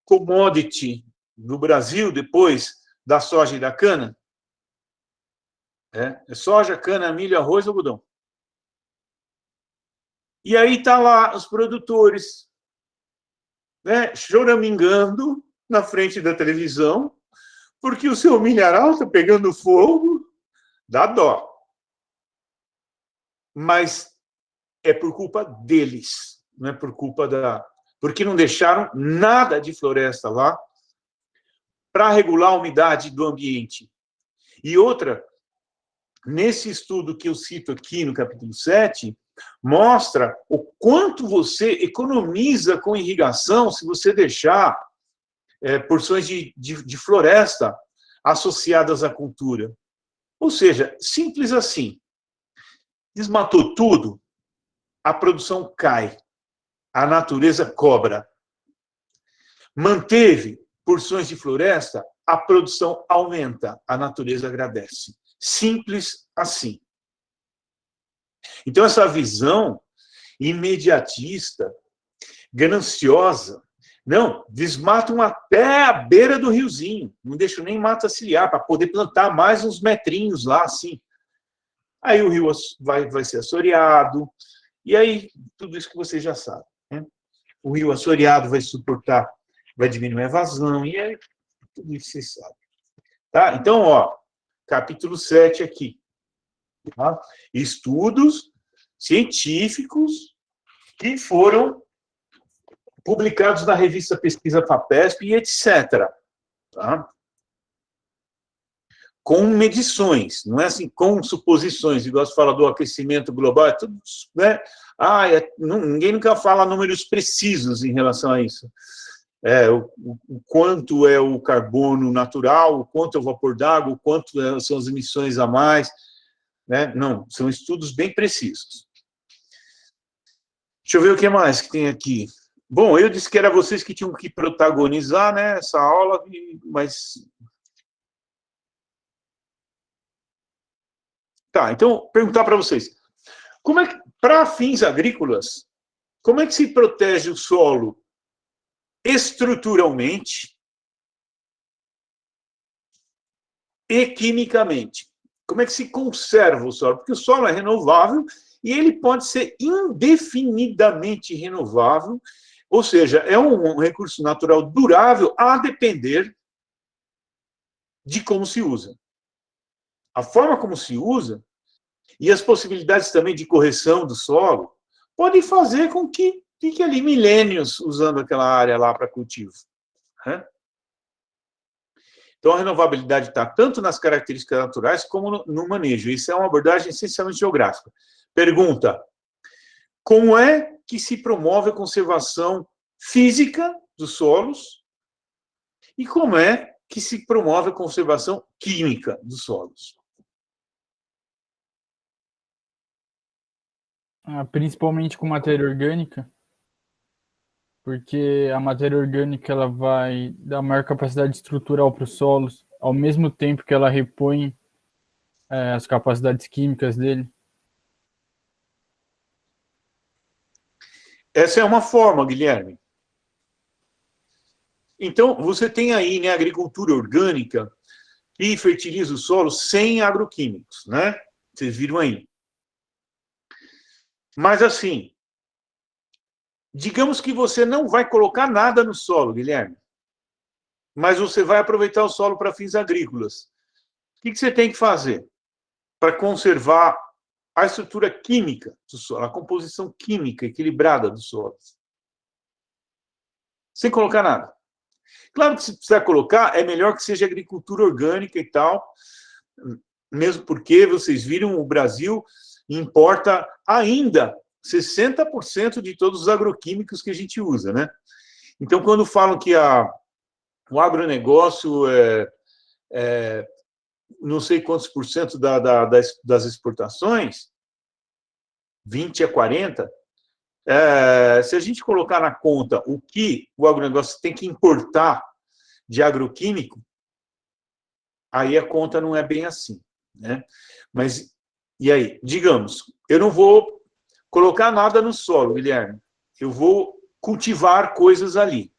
commodity no Brasil, depois da soja e da cana. É soja, cana, milho, arroz, algodão. E aí tá lá os produtores, né, choramingando na frente da televisão, porque o seu milharal está pegando fogo, dá dó. Mas é por culpa deles, não é por culpa porque não deixaram nada de floresta lá para regular a umidade do ambiente. E outra, nesse estudo que eu cito aqui no capítulo 7, mostra o quanto você economiza com irrigação se você deixar porções de floresta associadas à cultura. Ou seja, simples assim. Desmatou tudo, a produção cai, a natureza cobra. Manteve porções de floresta, a produção aumenta, a natureza agradece. Simples assim. Então, essa visão imediatista, gananciosa, não, desmatam até a beira do riozinho, não deixam nem mata ciliar, para poder plantar mais uns metrinhos lá, assim. Aí o rio vai ser assoreado, e aí tudo isso que vocês já sabem, né? O rio assoreado vai suportar, vai diminuir a vazão, e aí tudo isso vocês sabem. Tá? Então, ó, capítulo 7 aqui. Tá? Estudos científicos que foram publicados na revista Pesquisa FAPESP e etc. Tá? Com medições, não é assim, com suposições, igual se fala do aquecimento global, é tudo, né? Ninguém nunca fala números precisos em relação a isso. O quanto é o carbono natural, o quanto é o vapor d'água, o quanto são as emissões a mais, né? Não, são estudos bem precisos. Deixa eu ver o que mais que tem aqui. Bom, eu disse que era vocês que tinham que protagonizar, né, essa aula, mas... Tá, então, perguntar para vocês. Como é que, para fins agrícolas, como é que se protege o solo estruturalmente e quimicamente? Como é que se conserva o solo? Porque o solo é renovável e ele pode ser indefinidamente renovável, ou seja, é um recurso natural durável a depender de como se usa. A forma como se usa e as possibilidades também de correção do solo podem fazer com que fique ali milênios usando aquela área lá para cultivo, né? Então, a renovabilidade está tanto nas características naturais como no manejo. Isso é uma abordagem essencialmente geográfica. Pergunta: como é que se promove a conservação física dos solos e como é que se promove a conservação química dos solos? Principalmente com matéria orgânica, porque a matéria orgânica ela vai dar maior capacidade estrutural para os solos, ao mesmo tempo que ela repõe as capacidades químicas dele. Essa é uma forma, Guilherme. Então, você tem aí, né, a agricultura orgânica que fertiliza o solo sem agroquímicos, né? Vocês viram aí. Mas, assim, digamos que você não vai colocar nada no solo, Guilherme, mas você vai aproveitar o solo para fins agrícolas. O que você tem que fazer para conservar a estrutura química do solo, a composição química equilibrada do solo? Sem colocar nada. Claro que se precisar colocar, é melhor que seja agricultura orgânica e tal, mesmo porque, vocês viram, o Brasil importa ainda 60% de todos os agroquímicos que a gente usa, né? Então, quando falam que o agronegócio não sei quantos por cento das exportações, 20 a 40, se a gente colocar na conta o que o agronegócio tem que importar de agroquímico, aí a conta não é bem assim, né? Mas, e aí? Digamos, eu não vou colocar nada no solo, Guilherme, eu vou cultivar coisas ali.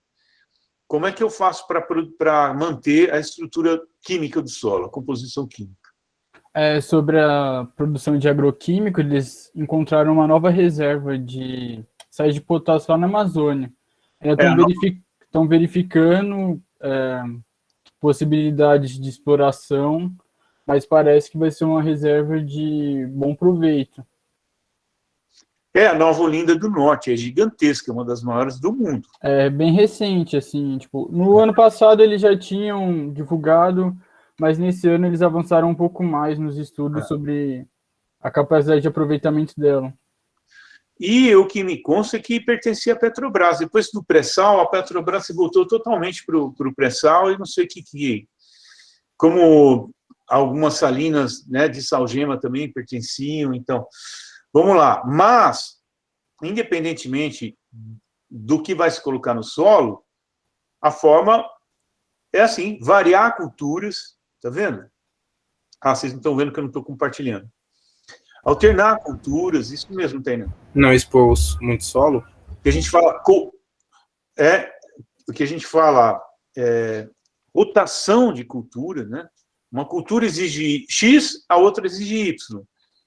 Como é que eu faço para manter a estrutura química do solo, a composição química? Sobre a produção de agroquímico, eles encontraram uma nova reserva de sais de potássio lá na Amazônia. Estão verificando possibilidades de exploração, mas parece que vai ser uma reserva de bom proveito. A Nova Olinda do Norte, é gigantesca, é uma das maiores do mundo. É bem recente, assim, tipo, no ano passado eles já tinham divulgado, mas nesse ano eles avançaram um pouco mais nos estudos sobre a capacidade de aproveitamento dela. E o que me consta é que pertencia à Petrobras. Depois do pré-sal, a Petrobras se voltou totalmente para o pré-sal e não sei o que... Como algumas salinas, né, de salgema também pertenciam, então... Vamos lá. Mas, independentemente do que vai se colocar no solo, a forma é assim, variar culturas, tá vendo? Vocês não estão vendo que eu não estou compartilhando. Alternar culturas, isso mesmo, Tainá. Não expor muito solo? O que a gente fala, o que a gente fala rotação de cultura, né? Uma cultura exige X, a outra exige Y.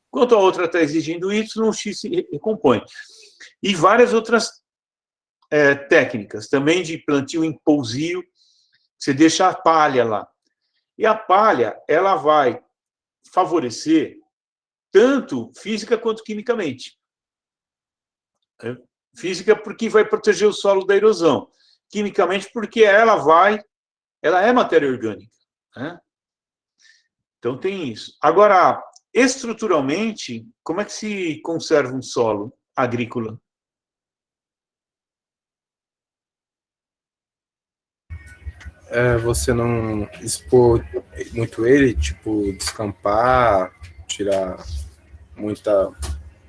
Enquanto a outra está exigindo Y, o X se recompõe. E várias outras técnicas, também de plantio em pousio, você deixa a palha lá. E a palha, ela vai favorecer tanto física quanto quimicamente. Física porque vai proteger o solo da erosão. Quimicamente porque ela é matéria orgânica, né? Então tem isso. Agora, estruturalmente, como é que se conserva um solo agrícola? Você não expor muito ele, tipo, descampar, tirar muita,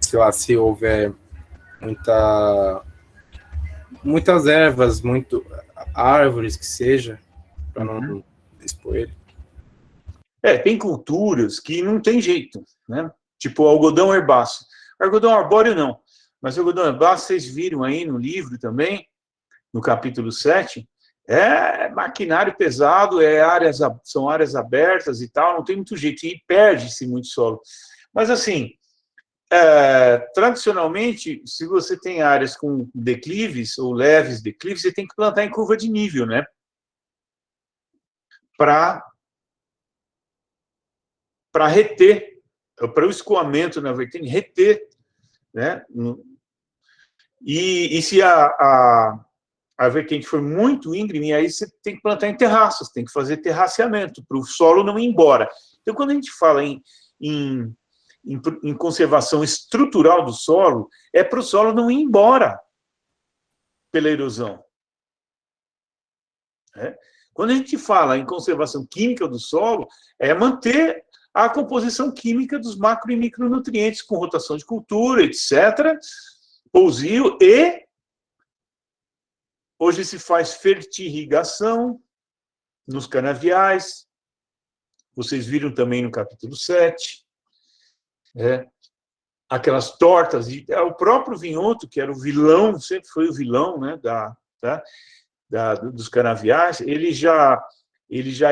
sei lá, se houver muitas ervas, árvores que seja, para não expor ele. Tem culturas que não tem jeito, né? Tipo algodão herbáceo. Algodão arbóreo não, mas algodão herbáceo, vocês viram aí no livro também, no capítulo 7, é maquinário pesado, são áreas abertas e tal, não tem muito jeito, e perde-se muito solo. Mas, assim, tradicionalmente, se você tem áreas com declives ou leves declives, você tem que plantar em curva de nível, né? Para reter, para o escoamento na vertente, reter, né? E se a vertente for muito íngreme, aí você tem que plantar em terraços, tem que fazer terraceamento, para o solo não ir embora. Então, quando a gente fala em conservação estrutural do solo, é para o solo não ir embora pela erosão. Quando a gente fala em conservação química do solo, é manter a composição química dos macro e micronutrientes, com rotação de cultura, etc., pousio e hoje se faz fertirrigação nos canaviais. Vocês viram também no capítulo 7. Aquelas tortas. O próprio Vinhoto, que era o vilão, sempre foi o vilão, né, dos canaviais, ele já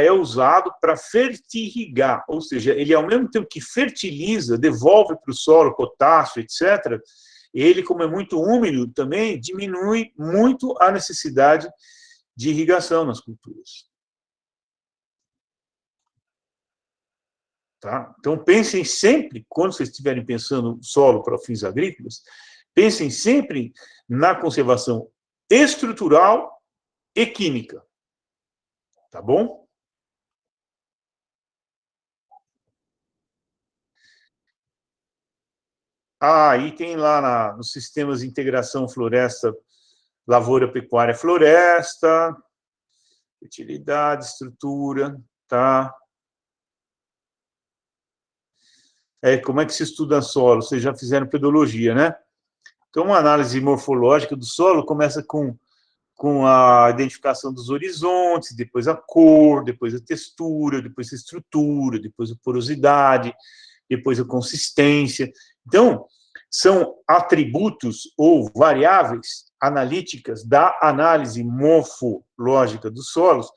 é usado para fertirrigar, ou seja, ele, ao mesmo tempo que fertiliza, devolve para o solo potássio, etc., ele, como é muito úmido também, diminui muito a necessidade de irrigação nas culturas. Tá? Então, pensem sempre, quando vocês estiverem pensando solo para fins agrícolas, pensem sempre na conservação estrutural e química. Tá bom? E tem lá nos sistemas de integração floresta lavoura, pecuária, floresta, fertilidade, estrutura, tá? Como é que se estuda solo? Vocês já fizeram pedologia, né? Então, uma análise morfológica do solo começa com a identificação dos horizontes, depois a cor, depois a textura, depois a estrutura, depois a porosidade, depois a consistência. Então, são atributos ou variáveis analíticas da análise morfológica dos solos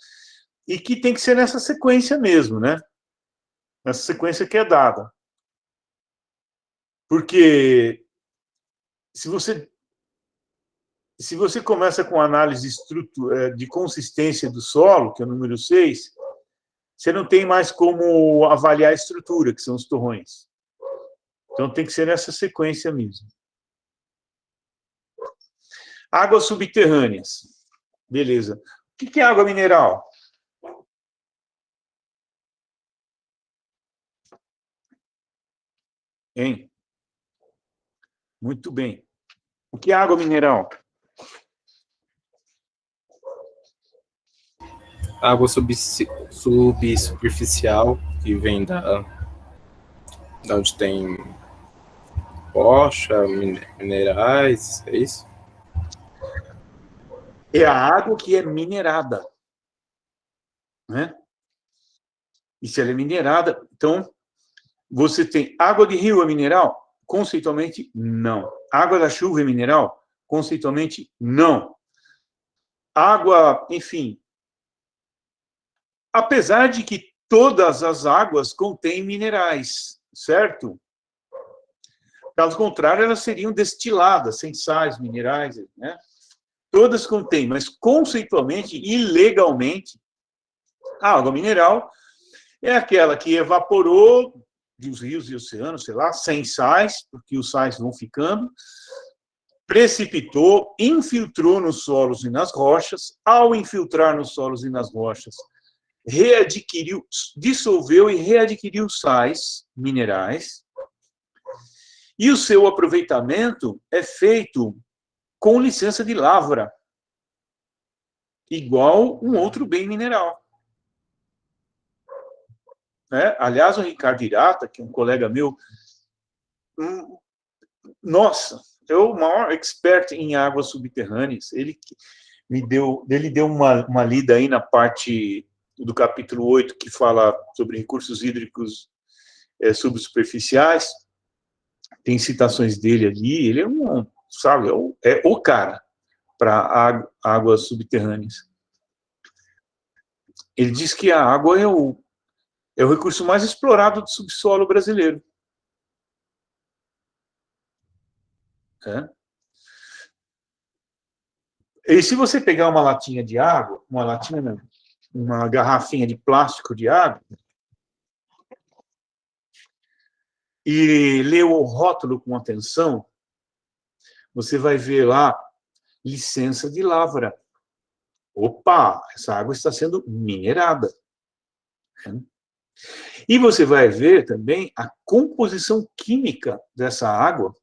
e que tem que ser nessa sequência mesmo, né? Nessa sequência que é dada. Porque se você começa com análise de consistência do solo, que é o número 6, você não tem mais como avaliar a estrutura, que são os torrões. Então, tem que ser nessa sequência mesmo. Águas subterrâneas. Beleza. O que é água mineral? Hein? Muito bem. O que é água mineral? Água subsuperficial, que vem da onde tem rocha, minerais, é isso? É a água que é minerada. Né? E se ela é minerada, então, você tem água de rio é mineral? Conceitualmente, não. Água da chuva é mineral? Conceitualmente, não. Água, enfim. Apesar de que todas as águas contêm minerais, certo? Caso contrário, elas seriam destiladas, sem sais, minerais, né? Todas contêm, mas conceitualmente e legalmente, a água mineral é aquela que evaporou dos rios e oceanos, sei lá, sem sais, porque os sais vão ficando, precipitou, infiltrou nos solos e nas rochas, ao infiltrar nos solos e nas rochas, readquiriu, dissolveu e readquiriu sais minerais, e o seu aproveitamento é feito com licença de lavra, igual um outro bem mineral. Aliás, o Ricardo Hirata, que é um colega meu, nossa, é o maior expert em águas subterrâneas. Ele deu uma lida aí na parte do capítulo 8, que fala sobre recursos hídricos subsuperficiais. Tem citações dele ali. Ele é sabe, é o cara para águas subterrâneas. Ele diz que a água é o recurso mais explorado do subsolo brasileiro. E se você pegar uma latinha de água, uma garrafinha de plástico de água, e ler o rótulo com atenção, você vai ver lá, licença de lavra. Opa, essa água está sendo minerada. E você vai ver também a composição química dessa água,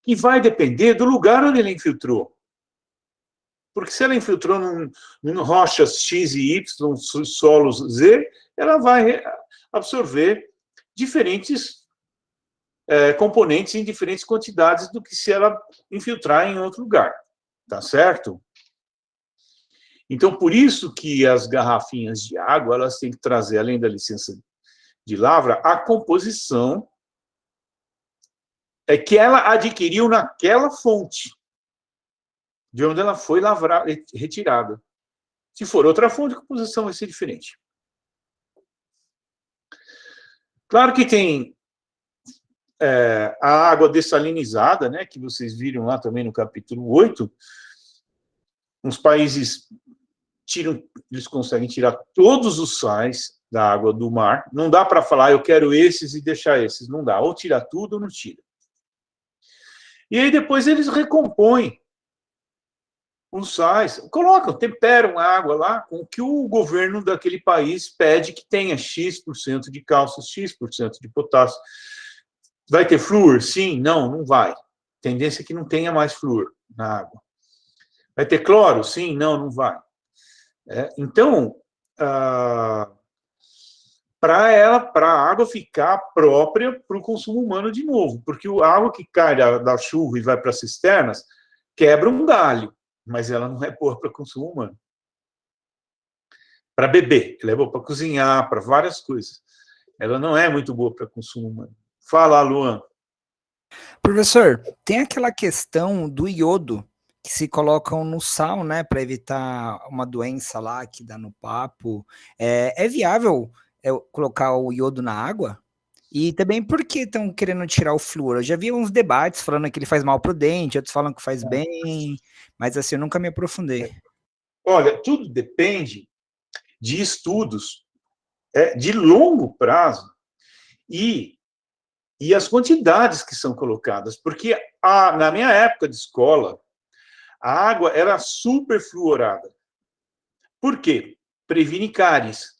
que vai depender do lugar onde ela infiltrou. Porque se ela infiltrou em rochas X e Y, solos Z, ela vai absorver diferentes componentes em diferentes quantidades do que se ela infiltrar em outro lugar. Tá certo? Então, por isso que as garrafinhas de água, elas têm que trazer, além da licença de lavra, a composição que ela adquiriu naquela fonte, de onde ela foi retirada. Se for outra fonte, a composição vai ser diferente. Claro que tem a água dessalinizada, né, que vocês viram lá também no capítulo 8. Uns países eles conseguem tirar todos os sais da água do mar. Não dá para falar, eu quero esses e deixar esses. Não dá. Ou tira tudo ou não tira. E aí depois eles recompõem os sais, colocam, temperam a água lá com o que o governo daquele país pede que tenha X% de cálcio, X% de potássio. Vai ter flúor? Sim, não vai. tendência é que não tenha mais flúor na água. Vai ter cloro? Sim, não vai. Então, para a água ficar própria para o consumo humano de novo, porque a água que cai da chuva e vai para as cisternas quebra um galho, mas ela não é boa para consumo humano. Para beber, ela é boa para cozinhar, para várias coisas. Ela não é muito boa para consumo humano. Fala, Luan. Professor, tem aquela questão do iodo que se colocam no sal, né, para evitar uma doença lá que dá no papo. É viável colocar o iodo na água? E também por que estão querendo tirar o flúor? Eu já vi uns debates falando que ele faz mal para o dente, outros falam que faz bem, mas assim, eu nunca me aprofundei. Olha, tudo depende de estudos de longo prazo e as quantidades que são colocadas, porque na minha época de escola, a água era super fluorada. Por quê? Previne cáries.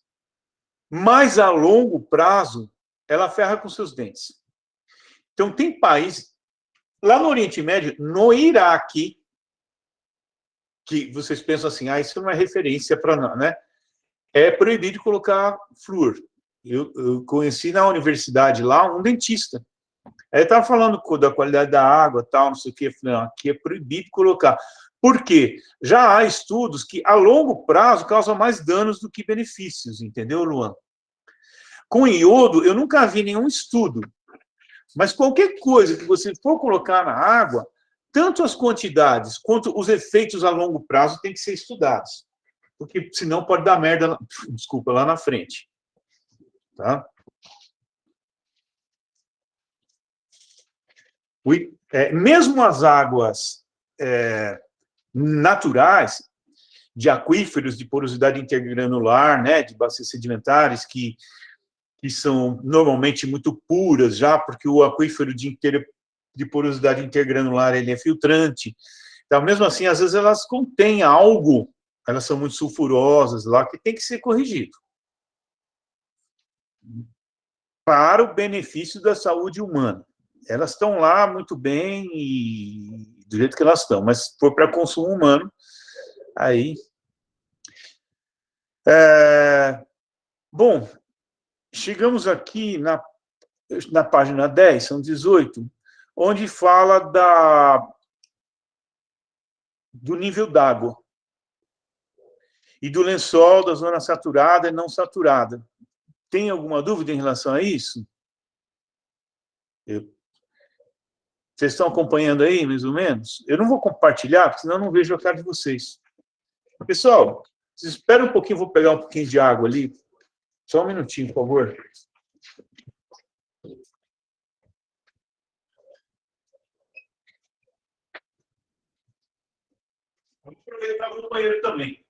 Mas a longo prazo, ela ferra com seus dentes. Então, tem países, lá no Oriente Médio, no Iraque, que vocês pensam assim, isso não é referência para nós, né? É proibido colocar flúor. Eu conheci na universidade lá um dentista. Ele estava falando da qualidade da água, tal, não sei o quê. Eu falei, não, aqui é proibido colocar. Por quê? Já há estudos que, a longo prazo, causam mais danos do que benefícios, entendeu, Luan? Com iodo, eu nunca vi nenhum estudo, mas qualquer coisa que você for colocar na água, tanto as quantidades quanto os efeitos a longo prazo têm que ser estudados, porque senão pode dar merda, desculpa, lá na frente. Tá? Mesmo as águas naturais, de aquíferos de porosidade intergranular, né, de bacias sedimentares, que são normalmente muito puras já, porque o aquífero de porosidade intergranular ele é filtrante. Então, mesmo assim, às vezes elas contêm algo, elas são muito sulfurosas lá, que tem que ser corrigido. Para o benefício da saúde humana. Elas estão lá muito bem e do jeito que elas estão, mas se for para consumo humano, aí... Bom, chegamos aqui na página 10, são 18, onde fala do nível d'água e do lençol da zona saturada e não saturada. Tem alguma dúvida em relação a isso? Vocês estão acompanhando aí, mais ou menos? Eu não vou compartilhar, porque senão eu não vejo a cara de vocês. Pessoal, vocês esperam um pouquinho, eu vou pegar um pouquinho de água ali. Só um minutinho, por favor. Vamos aproveitar o banheiro também.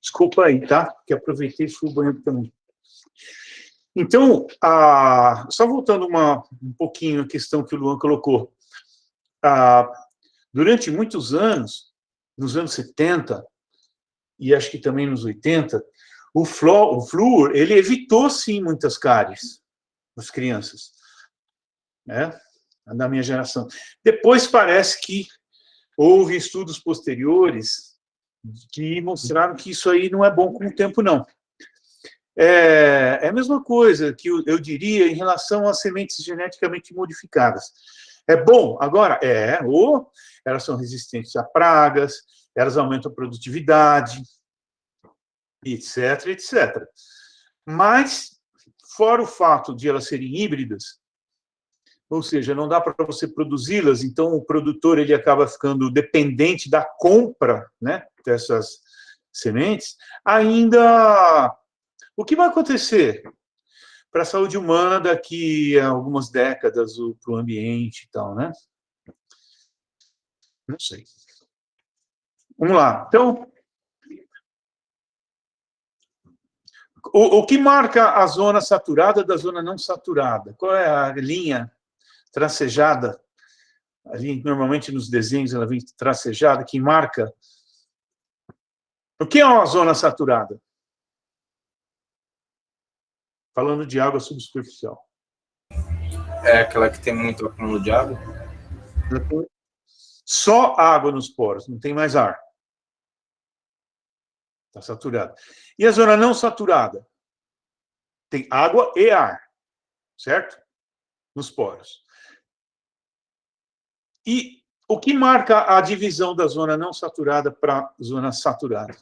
Desculpa aí, tá? Que aproveitei e fui ao banheiro também. Então, só voltando um pouquinho à questão que o Luan colocou. Durante muitos anos, nos anos 70, e acho que também nos 80, o flúor, ele evitou, sim, muitas cáries nas crianças, né? Da minha geração. Depois parece que houve estudos posteriores que mostraram que isso aí não é bom com o tempo, não. É a mesma coisa que eu diria em relação às sementes geneticamente modificadas. É bom? Agora, ou elas são resistentes a pragas, elas aumentam a produtividade, etc, etc. Mas, fora o fato de elas serem híbridas, ou seja, não dá para você produzi-las, então o produtor ele acaba ficando dependente da compra, né, dessas sementes, ainda... O que vai acontecer para a saúde humana daqui a algumas décadas, para o ambiente e tal, né? Não sei. Vamos lá. Então, o que marca a zona saturada da zona não saturada? Qual é a linha tracejada? Ali, normalmente, nos desenhos, ela vem tracejada, que marca... O que é uma zona saturada? Falando de água subsuperficial. É aquela que tem muito acúmulo de água? Só água nos poros, não tem mais ar. Está saturada. E a zona não saturada? Tem água e ar, certo? Nos poros. E o que marca a divisão da zona não saturada para a zona saturada?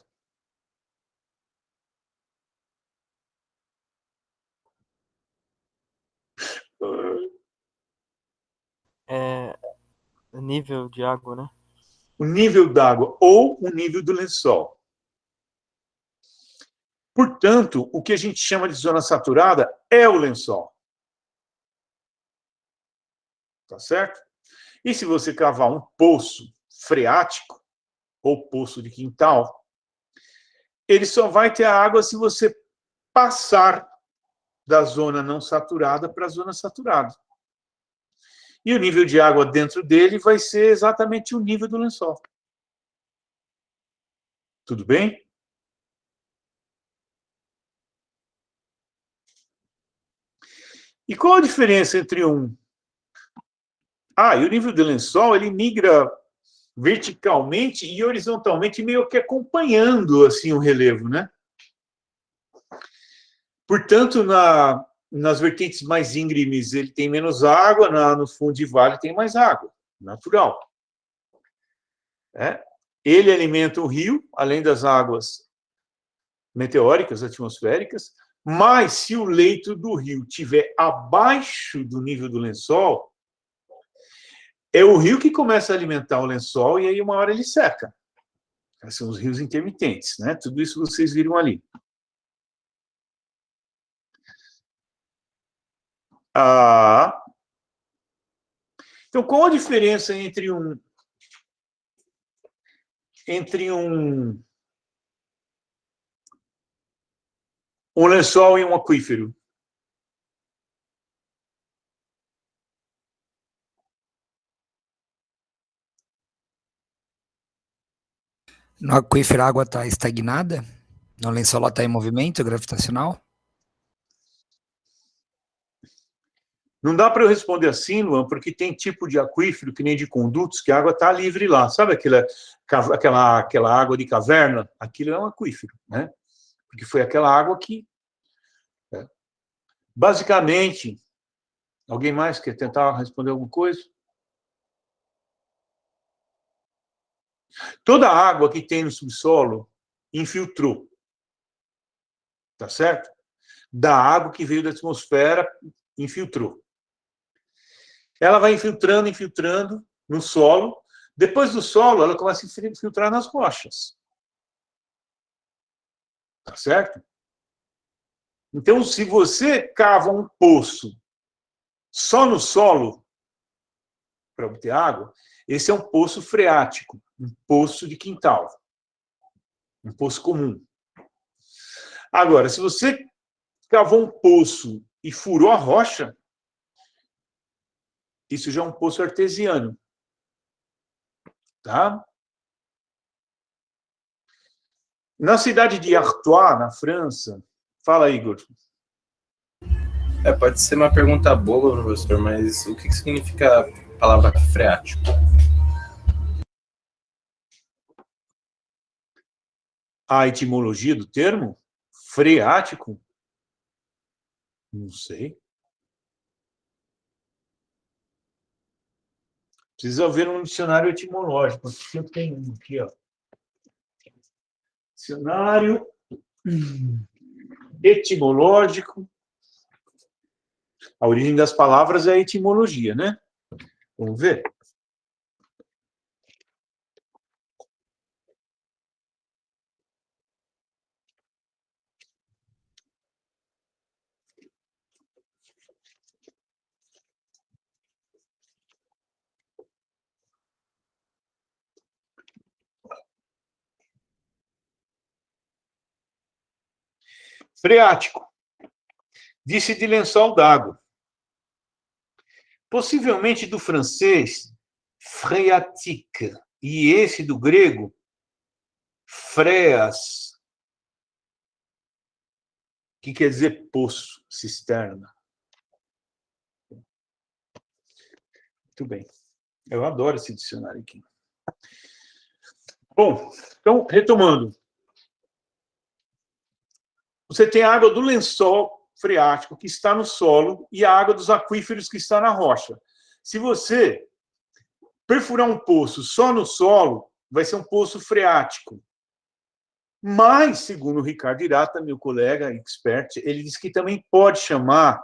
É nível de água, né? O nível d'água ou o nível do lençol. Portanto, o que a gente chama de zona saturada é o lençol. Tá certo? E se você cavar um poço freático, ou poço de quintal, ele só vai ter a água se você passar da zona não saturada para a zona saturada. E o nível de água dentro dele vai ser exatamente o nível do lençol. Tudo bem? E qual a diferença entre um... e o nível do lençol, ele migra verticalmente e horizontalmente, meio que acompanhando assim o relevo, né? Portanto, nas vertentes mais íngremes, ele tem menos água, no fundo de vale tem mais água, natural. Ele alimenta o rio, além das águas meteóricas, atmosféricas, mas se o leito do rio estiver abaixo do nível do lençol, é o rio que começa a alimentar o lençol e aí uma hora ele seca. São os rios intermitentes, né? Tudo isso vocês viram ali. Então, qual a diferença entre um lençol e um aquífero? No aquífero a água está estagnada? No lençol ela está em movimento gravitacional? Não dá para eu responder assim, Luan, porque tem tipo de aquífero, que nem de condutos, que a água está livre lá. Sabe aquela água de caverna? Aquilo é um aquífero, né? Porque foi aquela água que... Basicamente, alguém mais quer tentar responder alguma coisa? Toda a água que tem no subsolo infiltrou. Tá certo? Da água que veio da atmosfera, infiltrou. Ela vai infiltrando, infiltrando no solo. Depois do solo, ela começa a infiltrar nas rochas. Tá certo? Então, se você cava um poço só no solo, para obter água, esse é um poço freático, um poço de quintal, um poço comum. Agora, se você cavou um poço e furou a rocha, isso já é um poço artesiano. Tá? Na cidade de Artois, na França, fala aí, Igor. Pode ser uma pergunta boa, professor, mas o que significa a palavra freático? A etimologia do termo? Freático? Não sei. Precisa ver um dicionário etimológico. Eu tenho um aqui, ó. Dicionário etimológico. A origem das palavras é a etimologia, né? Vamos ver. Freático. Disse de lençol d'água. Possivelmente do francês, phréatique, e esse do grego, phréas, que quer dizer poço, cisterna. Muito bem. Eu adoro esse dicionário aqui. Bom, então, retomando. Você tem a água do lençol freático que está no solo e a água dos aquíferos que está na rocha. Se você perfurar um poço só no solo, vai ser um poço freático. Mas, segundo o Ricardo Hirata, meu colega expert, ele diz que também pode chamar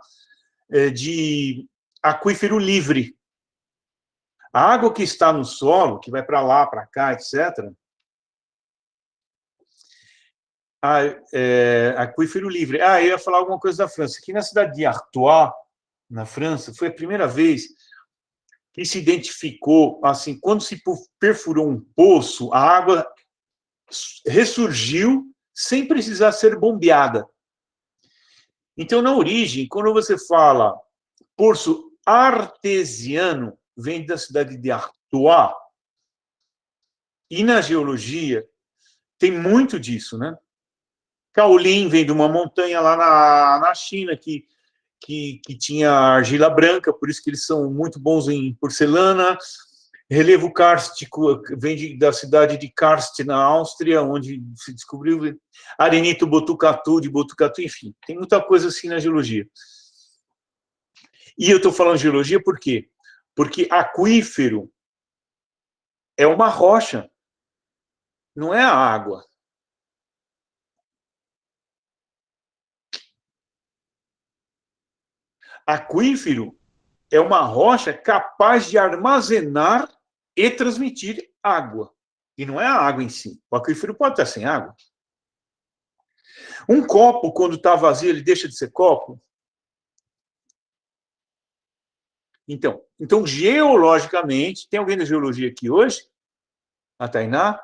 de aquífero livre. A água que está no solo, que vai para lá, para cá, etc., aquífero livre. Eu ia falar alguma coisa da França. Aqui na cidade de Artois, na França, foi a primeira vez que se identificou, assim, quando se perfurou um poço, a água ressurgiu sem precisar ser bombeada. Então, na origem, quando você fala poço artesiano, vem da cidade de Artois, e na geologia tem muito disso, né? Caolin vem de uma montanha lá na China que tinha argila branca, por isso que eles são muito bons em porcelana. Relevo kárstico vem da cidade de Karst, na Áustria, onde se descobriu arenito Botucatu, de Botucatu, enfim. Tem muita coisa assim na geologia. E eu estou falando de geologia por quê? Porque aquífero é uma rocha, não é a água. Aquífero é uma rocha capaz de armazenar e transmitir água. E não é a água em si. O aquífero pode estar sem água. Um copo, quando está vazio, ele deixa de ser copo? Então, geologicamente, tem alguém da geologia aqui hoje? A Tainá?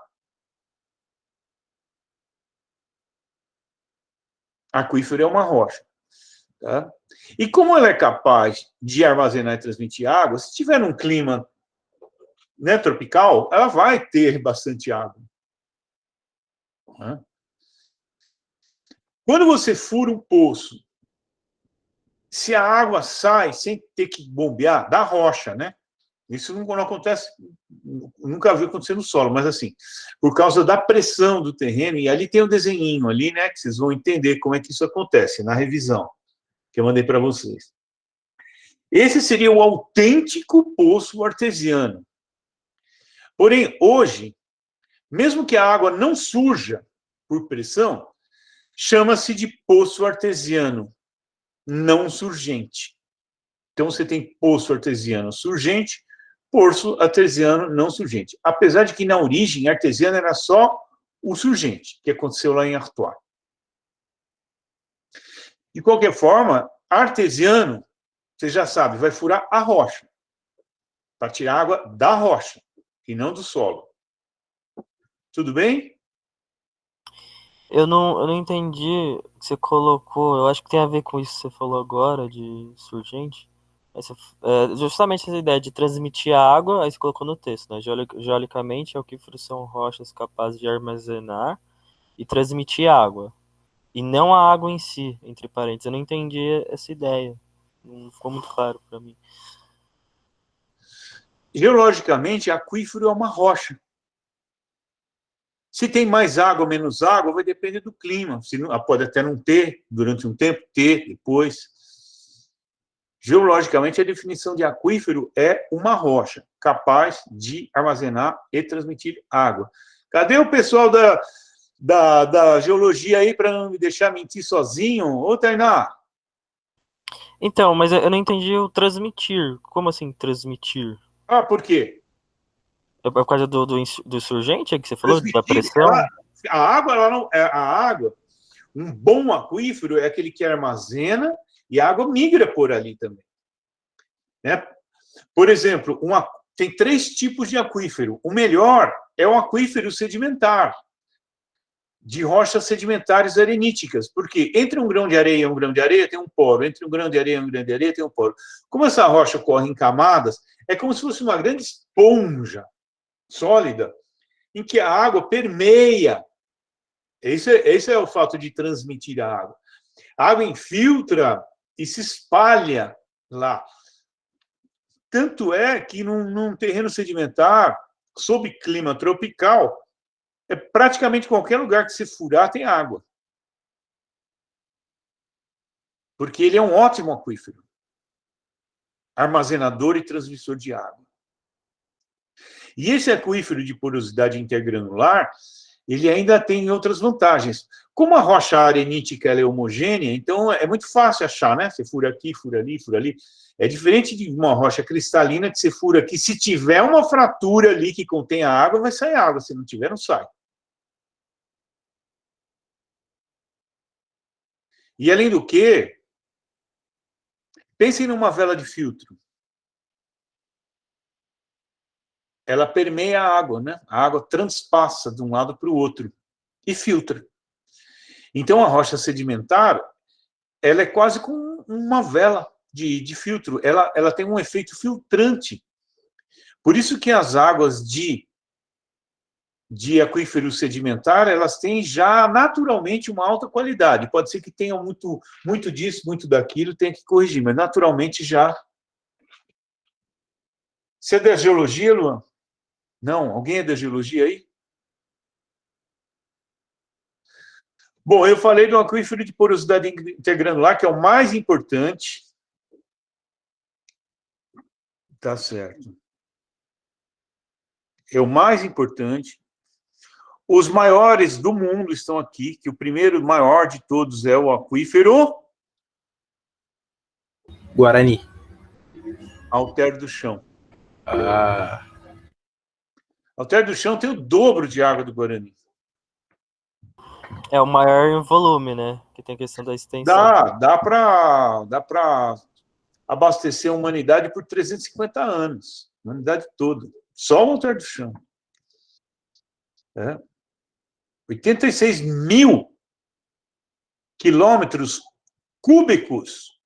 Aquífero é uma rocha. Tá? E como ela é capaz de armazenar e transmitir água, se tiver num clima, né, tropical, ela vai ter bastante água. Né? Quando você fura um poço, se a água sai sem ter que bombear, da rocha, né? Isso não acontece, nunca vi acontecer no solo, mas assim, por causa da pressão do terreno, e ali tem um desenhinho ali, né, que vocês vão entender como é que isso acontece na revisão que eu mandei para vocês. Esse seria o autêntico poço artesiano. Porém, hoje, mesmo que a água não surja por pressão, chama-se de poço artesiano não surgente. Então, você tem poço artesiano surgente, poço artesiano não surgente. Apesar de que, na origem, artesiano era só o surgente, que aconteceu lá em Artois. De qualquer forma, artesiano, você já sabe, vai furar a rocha. para tirar água da rocha e não do solo. Tudo bem? Eu não entendi o que você colocou. Eu acho que tem a ver com isso que você falou agora, de surgente. Justamente essa ideia de transmitir a água, aí você colocou no texto, né? Geolicamente, aquíferos são rochas capazes de armazenar e transmitir água. E não a água em si, entre parênteses. Eu não entendi essa ideia. Não ficou muito claro para mim. Geologicamente, aquífero é uma rocha. Se tem mais água ou menos água, vai depender do clima. Pode até não ter, durante um tempo, ter, depois. Geologicamente, a definição de aquífero é uma rocha capaz de armazenar e transmitir água. Cadê o pessoal da geologia aí para não me deixar mentir sozinho? Ô, Tainá! Então, mas eu não entendi o transmitir. Como assim transmitir? Ah, por quê? É por causa do surgente é que você falou? Da Transmitir, pressão? a água, ela não, a água, um bom aquífero é aquele que armazena e a água migra por ali também. Né? Por exemplo, tem 3 tipos de aquífero. O melhor é o aquífero sedimentar, de rochas sedimentares areníticas, porque entre um grão de areia e um grão de areia tem um poro, entre um grão de areia e um grão de areia tem um poro. Como essa rocha corre em camadas, é como se fosse uma grande esponja sólida, em que a água permeia. Esse é o fato de transmitir a água. A água infiltra e se espalha lá. Tanto é que num terreno sedimentar, sob clima tropical, praticamente qualquer lugar que você furar tem água. Porque ele é um ótimo aquífero, armazenador e transmissor de água. E esse aquífero de porosidade intergranular, ele ainda tem outras vantagens. Como a rocha arenítica ela é homogênea, então é muito fácil achar, né? Você fura aqui, fura ali, fura ali. É diferente de uma rocha cristalina que você fura aqui. Se tiver uma fratura ali que contém a água, vai sair água. Se não tiver, não sai. E além do que, pensem numa vela de filtro. Ela permeia a água, né? A água transpassa de um lado para o outro e filtra. Então, a rocha sedimentar, ela é quase como uma vela de filtro. Ela tem um efeito filtrante. Por isso que as águas de aquífero sedimentar, elas têm já naturalmente uma alta qualidade. Pode ser que tenham muito disso, muito daquilo, tem que corrigir, mas naturalmente já. Você é da geologia, Luan? Não? Alguém é da geologia aí? Bom, eu falei do aquífero de porosidade intergranular, que é o mais importante. Tá certo. É o mais importante. Os maiores do mundo estão aqui, que o primeiro maior de todos é o aquífero Guarani. Alter do Chão. Ah. Alter do Chão tem o dobro de água do Guarani. É o maior em volume, né? Que tem a questão da extensão. Dá para abastecer a humanidade por 350 anos. A humanidade toda. Só o Alter do Chão. 86 mil quilômetros cúbicos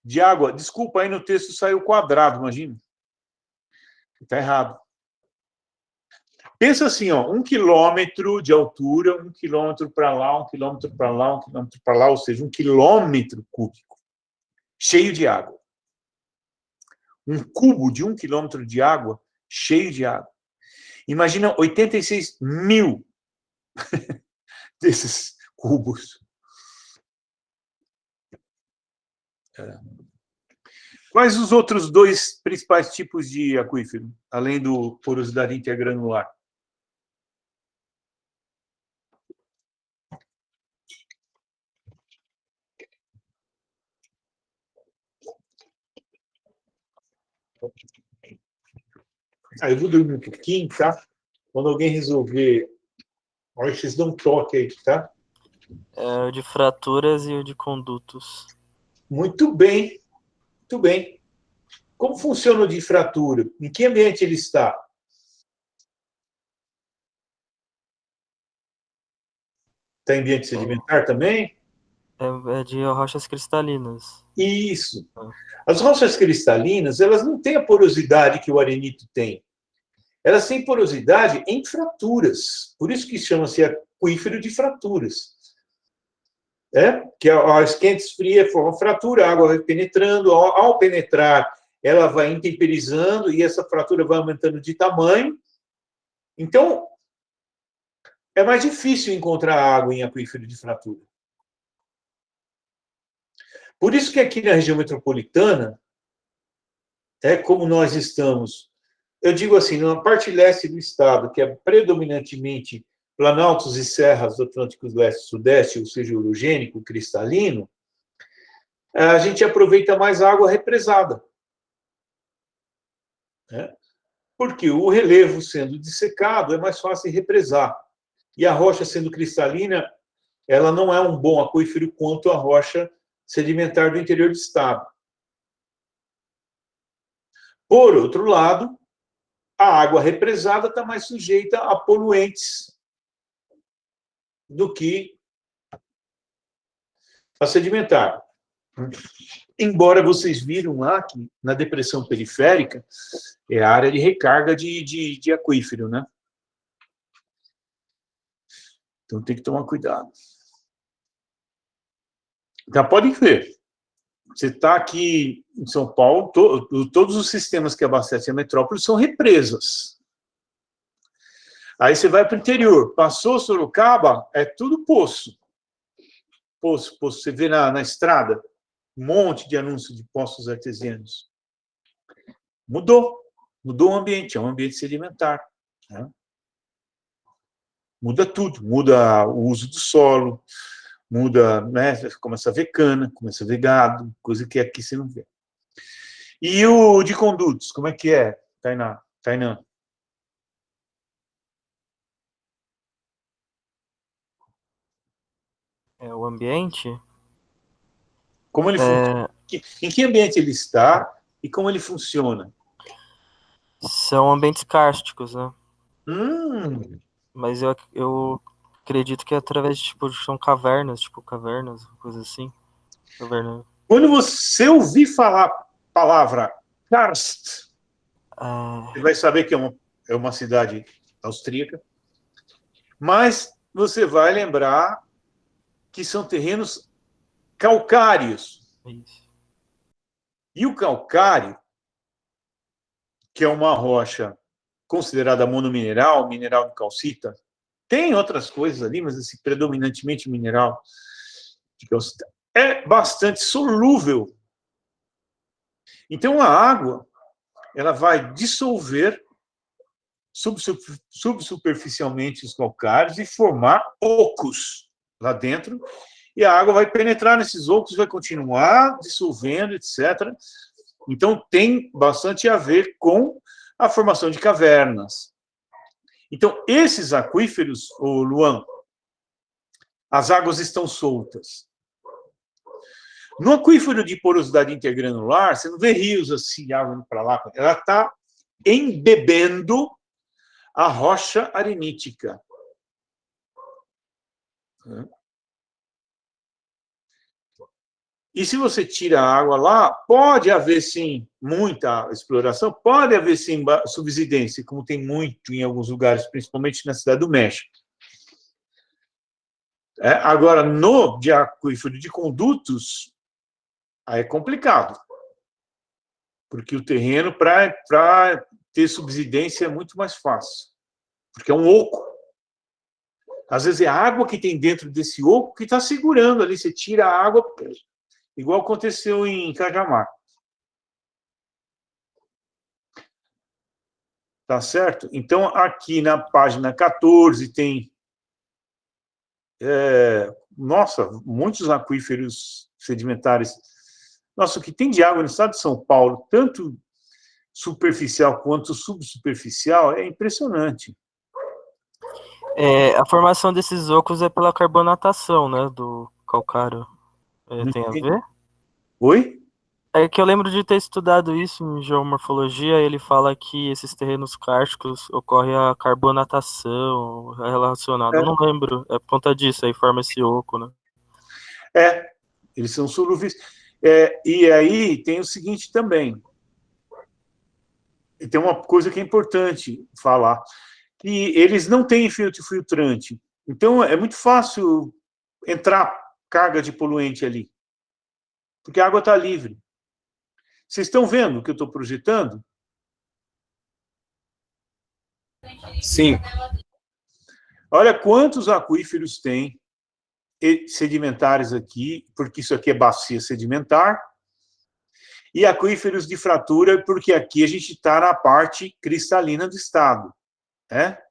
de água. Desculpa, aí no texto saiu quadrado, imagina. Está errado. Pensa assim, ó, 1 quilômetro de altura, 1 quilômetro para lá, 1 quilômetro para lá, 1 quilômetro para lá, ou seja, 1 quilômetro cúbico, cheio de água. Um cubo de 1 quilômetro de água, cheio de água. Imagina 86 mil desses cubos. Quais os outros 2 principais tipos de aquífero, além do porosidade intergranular? Eu vou dormir um pouquinho, tá? Quando alguém resolver, olha, vocês dão um toque aí, tá? É o de fraturas e o de condutos. Muito bem, muito bem. Como funciona o de fratura? Em que ambiente ele está? Está em ambiente sedimentar também? É de rochas cristalinas. Isso. As rochas cristalinas, elas não têm a porosidade que o arenito tem. Elas têm porosidade em fraturas. Por isso que chama-se aquífero de fraturas. Que a esquenta esfria, forma fratura, a água vai penetrando. Ao penetrar, ela vai intemperizando e essa fratura vai aumentando de tamanho. Então, é mais difícil encontrar água em aquífero de fratura. Por isso que aqui na região metropolitana, como nós estamos, eu digo assim, na parte leste do estado, que é predominantemente planaltos e serras do Atlântico do Leste e Sudeste, ou seja, orogênico, cristalino, a gente aproveita mais água represada. Porque o relevo sendo dessecado, é mais fácil represar. E a rocha sendo cristalina, ela não é um bom aquífero quanto a rocha sedimentar do interior do estado. Por outro lado, a água represada está mais sujeita a poluentes do que a sedimentar. Embora vocês viram lá que na depressão periférica é a área de recarga de aquífero, né? Então tem que tomar cuidado. Então pode ver. Você está aqui em São Paulo, todos os sistemas que abastecem a metrópole são represas. Aí você vai para o interior, passou Sorocaba, é tudo poço. Poço. Você vê na estrada, um monte de anúncios de poços artesianos. Mudou o ambiente, é um ambiente sedimentar. Né? Muda tudo, muda o uso do solo, muda, né? Começa a ver cana, começa a ver gado, coisa que aqui você não vê. E o de condutos, como é que é, Tainã? O ambiente? Como ele funciona? Em que ambiente ele está e como ele funciona? São ambientes kársticos, né? Mas eu acredito que é através de, são cavernas, coisa assim. Caverna. Quando você ouvir falar a palavra karst, você vai saber que é uma cidade austríaca, mas você vai lembrar que são terrenos calcários. Isso. E o calcário, que é uma rocha considerada monomineral, mineral de calcita, tem outras coisas ali, mas assim, predominantemente mineral de calcita, é bastante solúvel. Então a água, ela vai dissolver subsuperficialmente os calcários e formar ocos lá dentro, e a água vai penetrar nesses ocos, vai continuar dissolvendo, etc. Então, tem bastante a ver com a formação de cavernas. Então, esses aquíferos, Luan, as águas estão soltas. No aquífero de porosidade intergranular, você não vê rios assim, água indo para lá. Ela está embebendo a rocha arenítica. E se você tira a água lá, pode haver, sim, muita exploração, pode haver, sim, subsidência, como tem muito em alguns lugares, principalmente na Cidade do México. Agora, no de aquífero de condutos, aí é complicado. Porque o terreno, para ter subsidência, é muito mais fácil. Porque é um oco. Às vezes é a água que tem dentro desse oco que está segurando ali. Você tira a água, igual aconteceu em Cajamar. Tá certo? Então, aqui na página 14 tem... muitos aquíferos sedimentares. Nossa, o que tem de água no estado de São Paulo, tanto superficial quanto subsuperficial, é impressionante. A formação desses ocos é pela carbonatação, né, do calcário. Tem a ver? Oi? É que eu lembro de ter estudado isso em geomorfologia, ele fala que esses terrenos kársticos ocorre a carbonatação relacionada. Eu não lembro, é por conta disso, aí forma esse oco, né? Eles são solúveis. E aí tem o seguinte também, tem uma coisa que é importante falar, que eles não têm filtro filtrante. Então, é muito fácil entrar carga de poluente ali, porque a água está livre. Vocês estão vendo o que eu estou projetando? Sim. Olha quantos aquíferos tem sedimentares aqui, porque isso aqui é bacia sedimentar, e aquíferos de fratura, porque aqui a gente está na parte cristalina do estado. Né?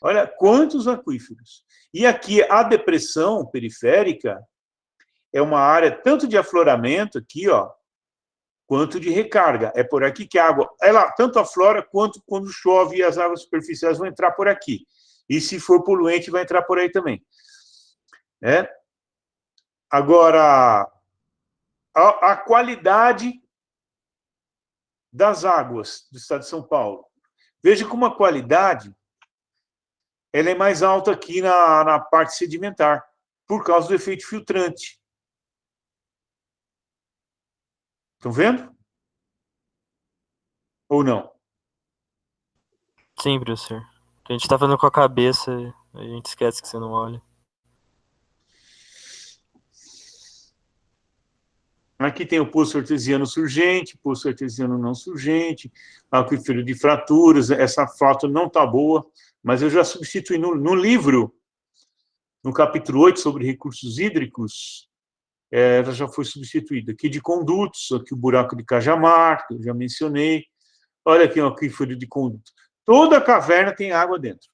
Olha quantos aquíferos. E aqui a depressão periférica é uma área tanto de afloramento aqui, ó, quanto de recarga. É por aqui que a água, ela tanto aflora quanto quando chove as águas superficiais vão entrar por aqui. E se for poluente, vai entrar por aí também. Agora, a qualidade das águas do estado de São Paulo. Veja como a qualidade ela é mais alta aqui na parte sedimentar, por causa do efeito filtrante. Estão vendo? Ou não? Sim, professor. A gente tá fazendo com a cabeça, a gente esquece que você não olha. Aqui tem o poço artesiano surgente, poço artesiano não surgente, aquífero de fraturas. Essa foto não está boa, mas eu já substituí no livro, no capítulo 8, sobre recursos hídricos, ela já foi substituída. Aqui de condutos, aqui o buraco de Cajamar, que eu já mencionei. Olha aqui o aquífero de conduto. Toda a caverna tem água dentro.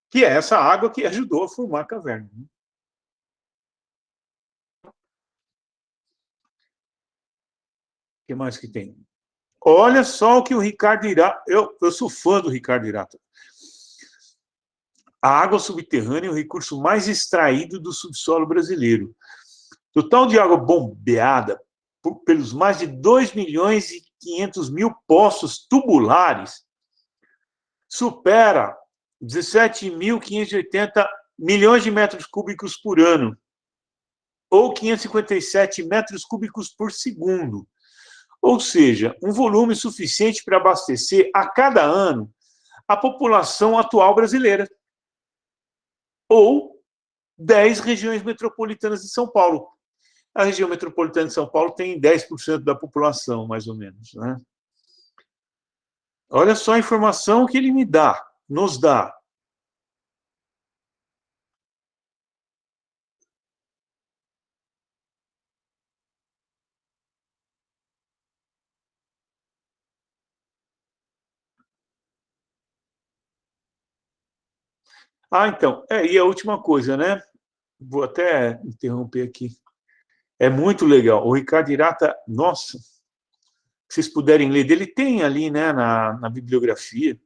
Que é essa água que ajudou a formar a caverna. O que mais que tem? Olha só o que o Ricardo Irata... Eu sou fã do Ricardo Irata. A água subterrânea é o recurso mais extraído do subsolo brasileiro. Total de água bombeada pelos mais de 2.500.000 poços tubulares supera 17.580 milhões de metros cúbicos por ano, ou 557 metros cúbicos por segundo. Ou seja, um volume suficiente para abastecer a cada ano a população atual brasileira, ou 10 regiões metropolitanas de São Paulo. A região metropolitana de São Paulo tem 10% da população, mais ou menos. Né? Olha só a informação que ele nos dá. Então, e a última coisa, né? Vou até interromper aqui. É muito legal. O Ricardo Irata, nossa, se vocês puderem ler dele, tem ali, né, na bibliografia.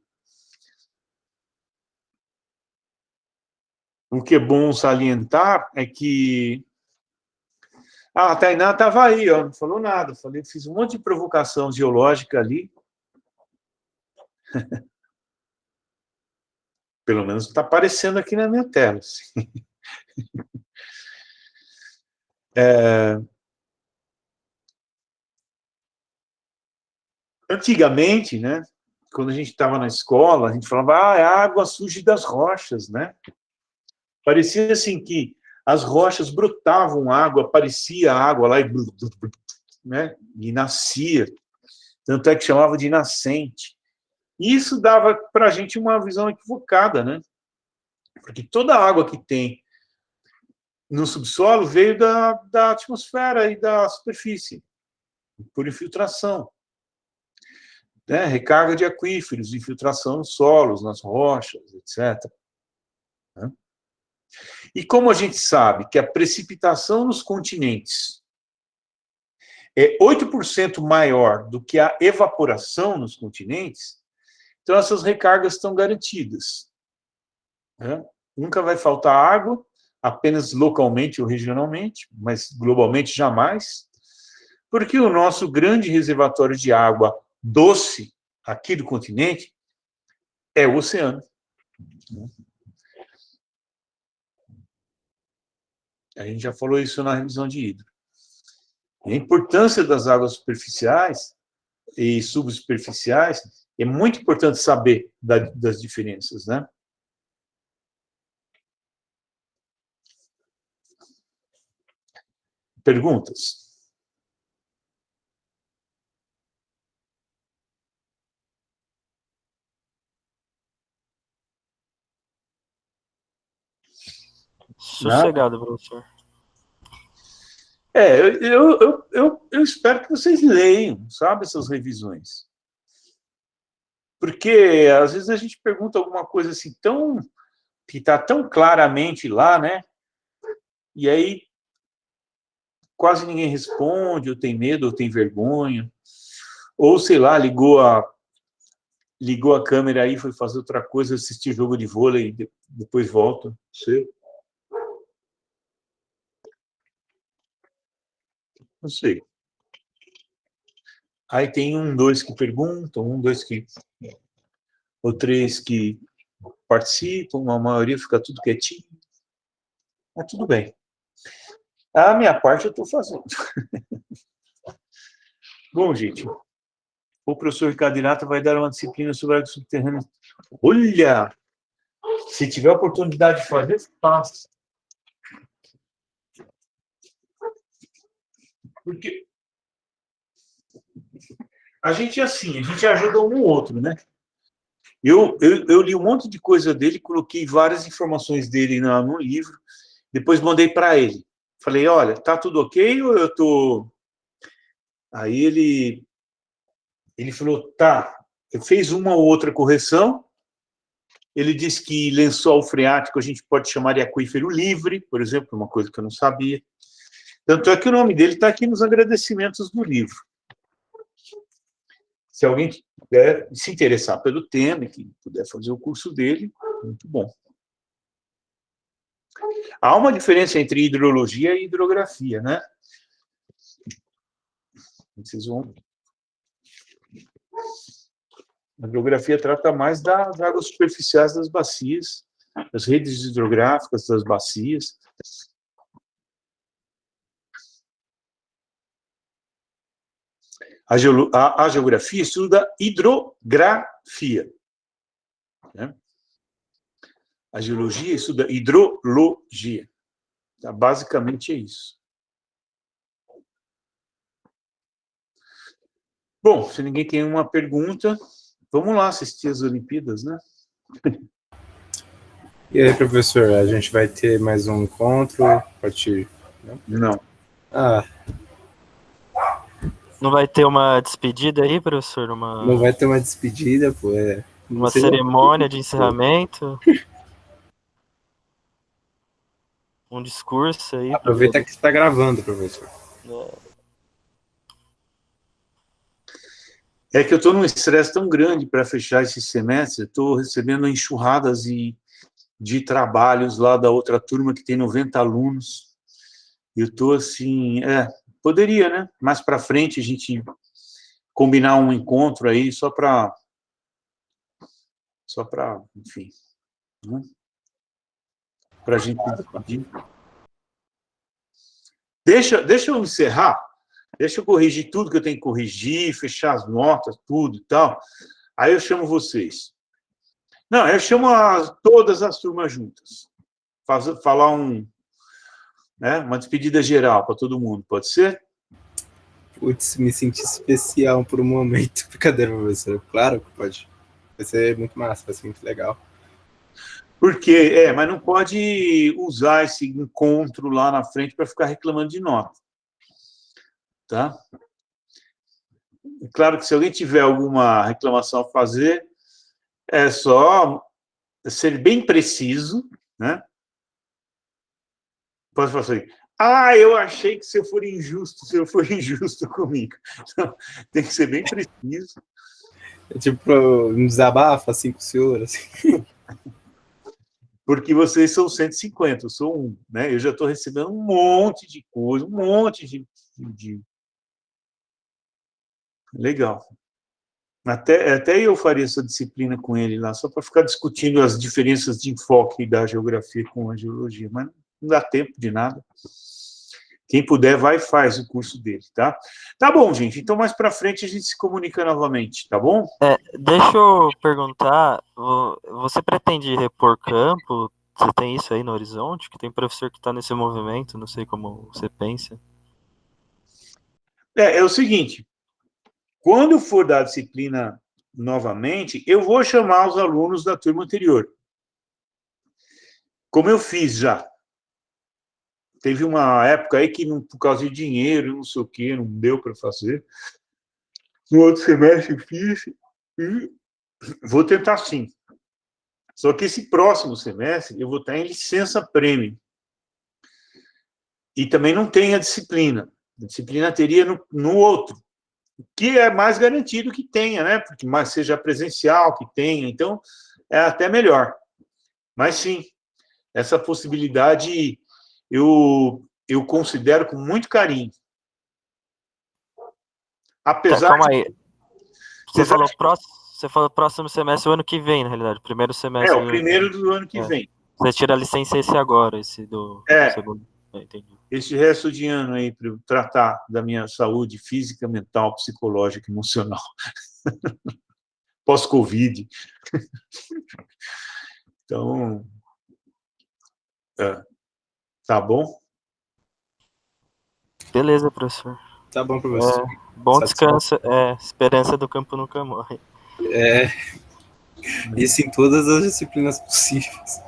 O que é bom salientar é que a Tainá estava aí, ó, não falou nada. Fiz um monte de provocação geológica ali. Pelo menos está aparecendo aqui na minha tela. Assim. Antigamente, né, quando a gente estava na escola, a gente falava, é água suja das rochas, né? Parecia assim que as rochas brotavam água, aparecia água lá né, e nascia. Tanto é que chamava de nascente. E isso dava para a gente uma visão equivocada, né? Porque toda a água que tem no subsolo veio da atmosfera e da superfície, por infiltração. Né? Recarga de aquíferos, infiltração nos solos, nas rochas, etc. Né? E como a gente sabe que a precipitação nos continentes é 8% maior do que a evaporação nos continentes, então essas recargas estão garantidas. Né? Nunca vai faltar água, apenas localmente ou regionalmente, mas globalmente jamais, porque o nosso grande reservatório de água doce aqui do continente é o oceano. A gente já falou isso na revisão de hidro. A importância das águas superficiais e subsuperficiais é muito importante saber das diferenças, né? Perguntas? Sossegado, professor. Eu espero que vocês leiam, sabe, essas revisões. Porque, às vezes, a gente pergunta alguma coisa assim, que está tão claramente lá, né? E aí, quase ninguém responde, ou tem medo, ou tem vergonha. Ou, sei lá, ligou a câmera aí, foi fazer outra coisa, assistir jogo de vôlei, e depois volta. Não sei. Não sei. Aí tem 1, 2 que perguntam, 1, 2 que... ou 3 que participam, a maioria fica tudo quietinho. Mas tudo bem. A minha parte eu estou fazendo. Bom, gente, o professor Ricardo Hirata vai dar uma disciplina sobre água subterrânea. Olha! Se tiver oportunidade de fazer, faça. Porque a gente é assim, a gente ajuda um no outro, né? Eu li um monte de coisa dele, coloquei várias informações dele no livro, depois mandei para ele. Falei, olha, tá tudo ok ou eu tô... Aí ele falou, tá, fez uma ou outra correção. Ele disse que lençol freático a gente pode chamar de aquífero livre, por exemplo, uma coisa que eu não sabia. Tanto é que o nome dele está aqui nos agradecimentos do livro. Se alguém puder se interessar pelo tema e que puder fazer o curso dele, muito bom. Há uma diferença entre hidrologia e hidrografia, né? Vocês vão... A hidrografia trata mais das águas superficiais das bacias, das redes hidrográficas das bacias. A geografia estuda hidrografia, né? A geologia estuda hidrologia. Tá? Basicamente é isso. Bom, se ninguém tem uma pergunta, vamos lá assistir as Olimpíadas, né? E aí, professor, a gente vai ter mais um encontro a partir... Não. Ah, Não vai ter uma despedida aí, professor? não vai ter uma despedida, pô. Uma cerimônia de encerramento? Um discurso aí? Aproveita que você está gravando, professor. É que eu estou num estresse tão grande para fechar esse semestre, estou recebendo enxurradas de trabalhos lá da outra turma que tem 90 alunos. E eu estou assim, poderia, né? Mais para frente a gente combinar um encontro aí só para, enfim, né? Para a gente pedir. Deixa eu encerrar. Deixa eu corrigir tudo que eu tenho que corrigir, fechar as notas, tudo e tal. Aí eu chamo vocês. Não, eu chamo todas as turmas juntas. Falar uma despedida geral para todo mundo, pode ser? Putz, me senti especial por um momento. Brincadeira, professor. Claro que pode. Vai ser muito massa, vai ser muito legal. Porque, mas não pode usar esse encontro lá na frente para ficar reclamando de nota. Tá? Claro que se alguém tiver alguma reclamação a fazer, é só ser bem preciso, né? Pode falar assim, eu achei que você for injusto comigo. Então, tem que ser bem preciso. É tipo um desabafo, assim, com o senhor, assim. porque vocês são 150, eu sou um, né? Eu já estou recebendo um monte de coisa, um monte de... Legal. Até eu faria essa disciplina com ele lá, só para ficar discutindo as diferenças de enfoque da geografia com a geologia, mas não dá tempo de nada. Quem puder, vai e faz o curso dele, tá? Tá bom, gente. Então, mais para frente, a gente se comunica novamente, tá bom? Deixa eu perguntar, você pretende repor campo? Você tem isso aí no horizonte? Que tem professor que está nesse movimento, não sei como você pensa. É o seguinte, quando eu for dar a disciplina novamente, eu vou chamar os alunos da turma anterior. Como eu fiz já. Teve uma época aí que, por causa de dinheiro, não sei o quê, não deu para fazer. No outro semestre fiz e vou tentar sim. Só que esse próximo semestre eu vou estar em licença prêmio. E também não tem a disciplina. A disciplina teria no outro, que é mais garantido que tenha, né? Porque mais seja presencial, que tenha. Então, é até melhor. Mas sim, essa possibilidade eu considero com muito carinho. Apesar Calma aí. Você falou próximo semestre, o ano que vem, na realidade. Primeiro semestre. o primeiro do ano que vem. Você tira a licença esse agora, esse do segundo. Entendi. Esse resto de ano aí para eu tratar da minha saúde física, mental, psicológica, emocional. Pós-Covid. Então, tá bom? Beleza, professor. Tá bom, professor. Bom descanso. Esperança do campo nunca morre. Isso em todas as disciplinas possíveis.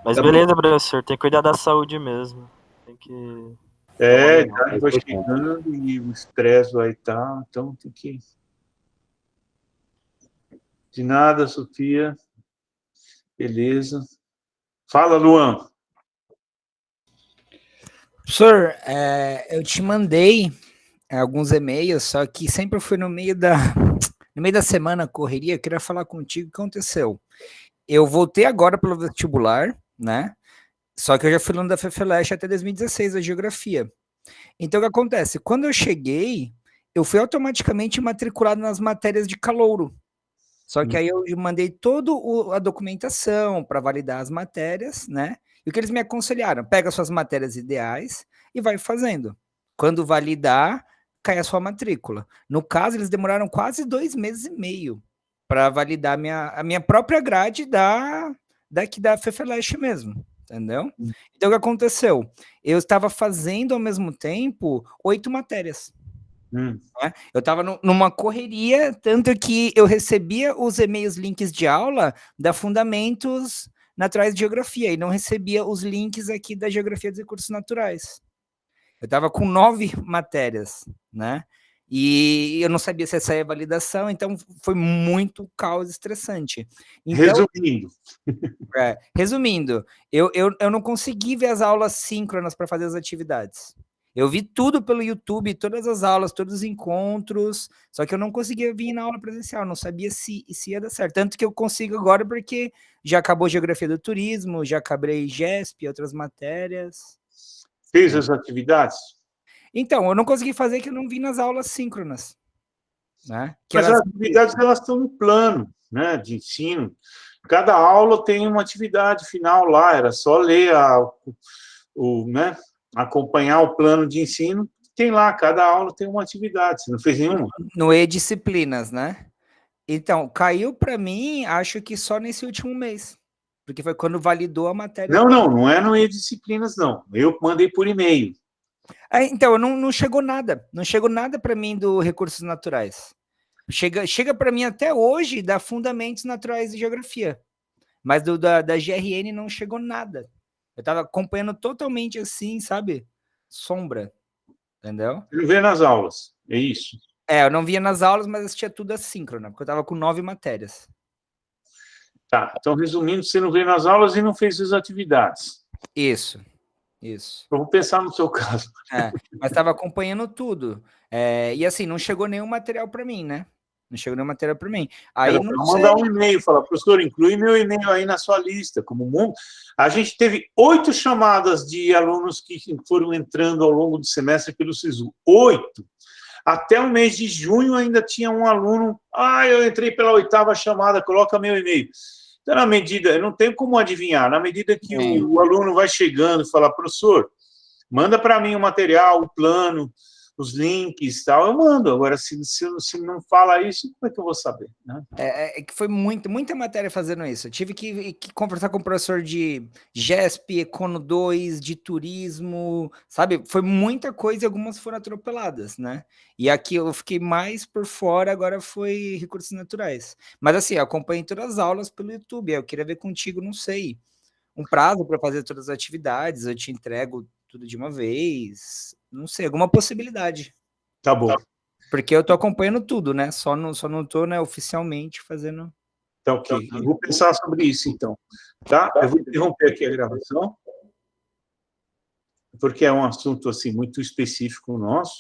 Mas beleza, professor. Tem que cuidar da saúde mesmo. Tem que... vai chegando e o estresse vai estar, então tem que... De nada, Sofia. Beleza. Fala, Luan. Professor, eu te mandei alguns e-mails, só que sempre fui no meio da semana, correria, eu queria falar contigo o que aconteceu. Eu voltei agora pelo vestibular, né? Só que eu já fui aluno da FEFELESH até 2016, a geografia. Então, o que acontece? Quando eu cheguei, eu fui automaticamente matriculado nas matérias de calouro. Só que aí eu mandei toda a documentação para validar as matérias, né? E o que eles me aconselharam? Pega suas matérias ideais e vai fazendo. Quando validar, cai a sua matrícula. No caso, eles demoraram quase 2 meses e meio para validar a minha própria grade daqui da FEFELESH mesmo, entendeu? Então, o que aconteceu? Eu estava fazendo, ao mesmo tempo, 8 matérias. Né? Eu estava numa correria, tanto que eu recebia os e-mails, links de aula da Fundamentos Naturais de Geografia, e não recebia os links aqui da Geografia dos Recursos Naturais. Eu estava com 9 matérias, né? E eu não sabia se ia sair a validação, então foi muito caos estressante. Então, resumindo, eu não consegui ver as aulas síncronas para fazer as atividades. Eu vi tudo pelo YouTube, todas as aulas, todos os encontros, só que eu não conseguia vir na aula presencial, não sabia se ia dar certo. Tanto que eu consigo agora porque já acabou Geografia do Turismo, já acabei GESP, outras matérias. Fez as atividades? Então, eu não consegui fazer que eu não vi nas aulas síncronas. Né? Mas as atividades elas estão no plano, né, de ensino. Cada aula tem uma atividade final lá, era só ler né, acompanhar o plano de ensino, tem lá, cada aula tem uma atividade, você não fez nenhuma? No E-Disciplinas, né? Então, caiu para mim, acho que só nesse último mês, porque foi quando validou a matéria. Não é no E-Disciplinas, não. Eu mandei por e-mail. Então, não chegou nada, não chegou nada para mim do Recursos Naturais. Chega para mim até hoje da Fundamentos Naturais de Geografia, mas da GRN não chegou nada. Eu estava acompanhando totalmente assim, sabe? Sombra, entendeu? Você não vê nas aulas, é isso? Eu não via nas aulas, mas assistia tudo assíncrona, porque eu estava com 9 matérias. Tá, então resumindo, você não vê nas aulas e não fez as atividades. Isso. Eu vou pensar no seu caso. Mas estava acompanhando tudo. E assim, não chegou nenhum material para mim, né? Não chegou nenhuma matéria para mim. Aí Era não para sei. mandar um e-mail, falar, professor, inclui meu e-mail aí na sua lista, como mundo. A gente teve 8 chamadas de alunos que foram entrando ao longo do semestre pelo SISU. 8. Até o mês de junho ainda tinha um aluno, eu entrei pela 8ª chamada, coloca meu e-mail. Então, na medida, eu não tenho como adivinhar, na medida que o aluno vai chegando e fala, professor, manda para mim o material, o plano, os links e tal, eu mando. Agora, se não fala isso, como é que eu vou saber? Né? É que foi muita matéria fazendo isso. Eu tive que conversar com o professor de GESP, Econo 2, de turismo, sabe? Foi muita coisa e algumas foram atropeladas, né? E aqui eu fiquei mais por fora, agora foi recursos naturais. Mas assim, eu acompanhei todas as aulas pelo YouTube, eu queria ver contigo, não sei, um prazo para fazer todas as atividades, eu te entrego tudo de uma vez, não sei, alguma possibilidade. Tá bom. Porque eu tô acompanhando tudo, né? Só não tô, né, oficialmente fazendo. Tá ok. Eu vou pensar sobre isso, então. Tá? Eu vou interromper aqui a gravação, porque é um assunto, assim, muito específico nosso.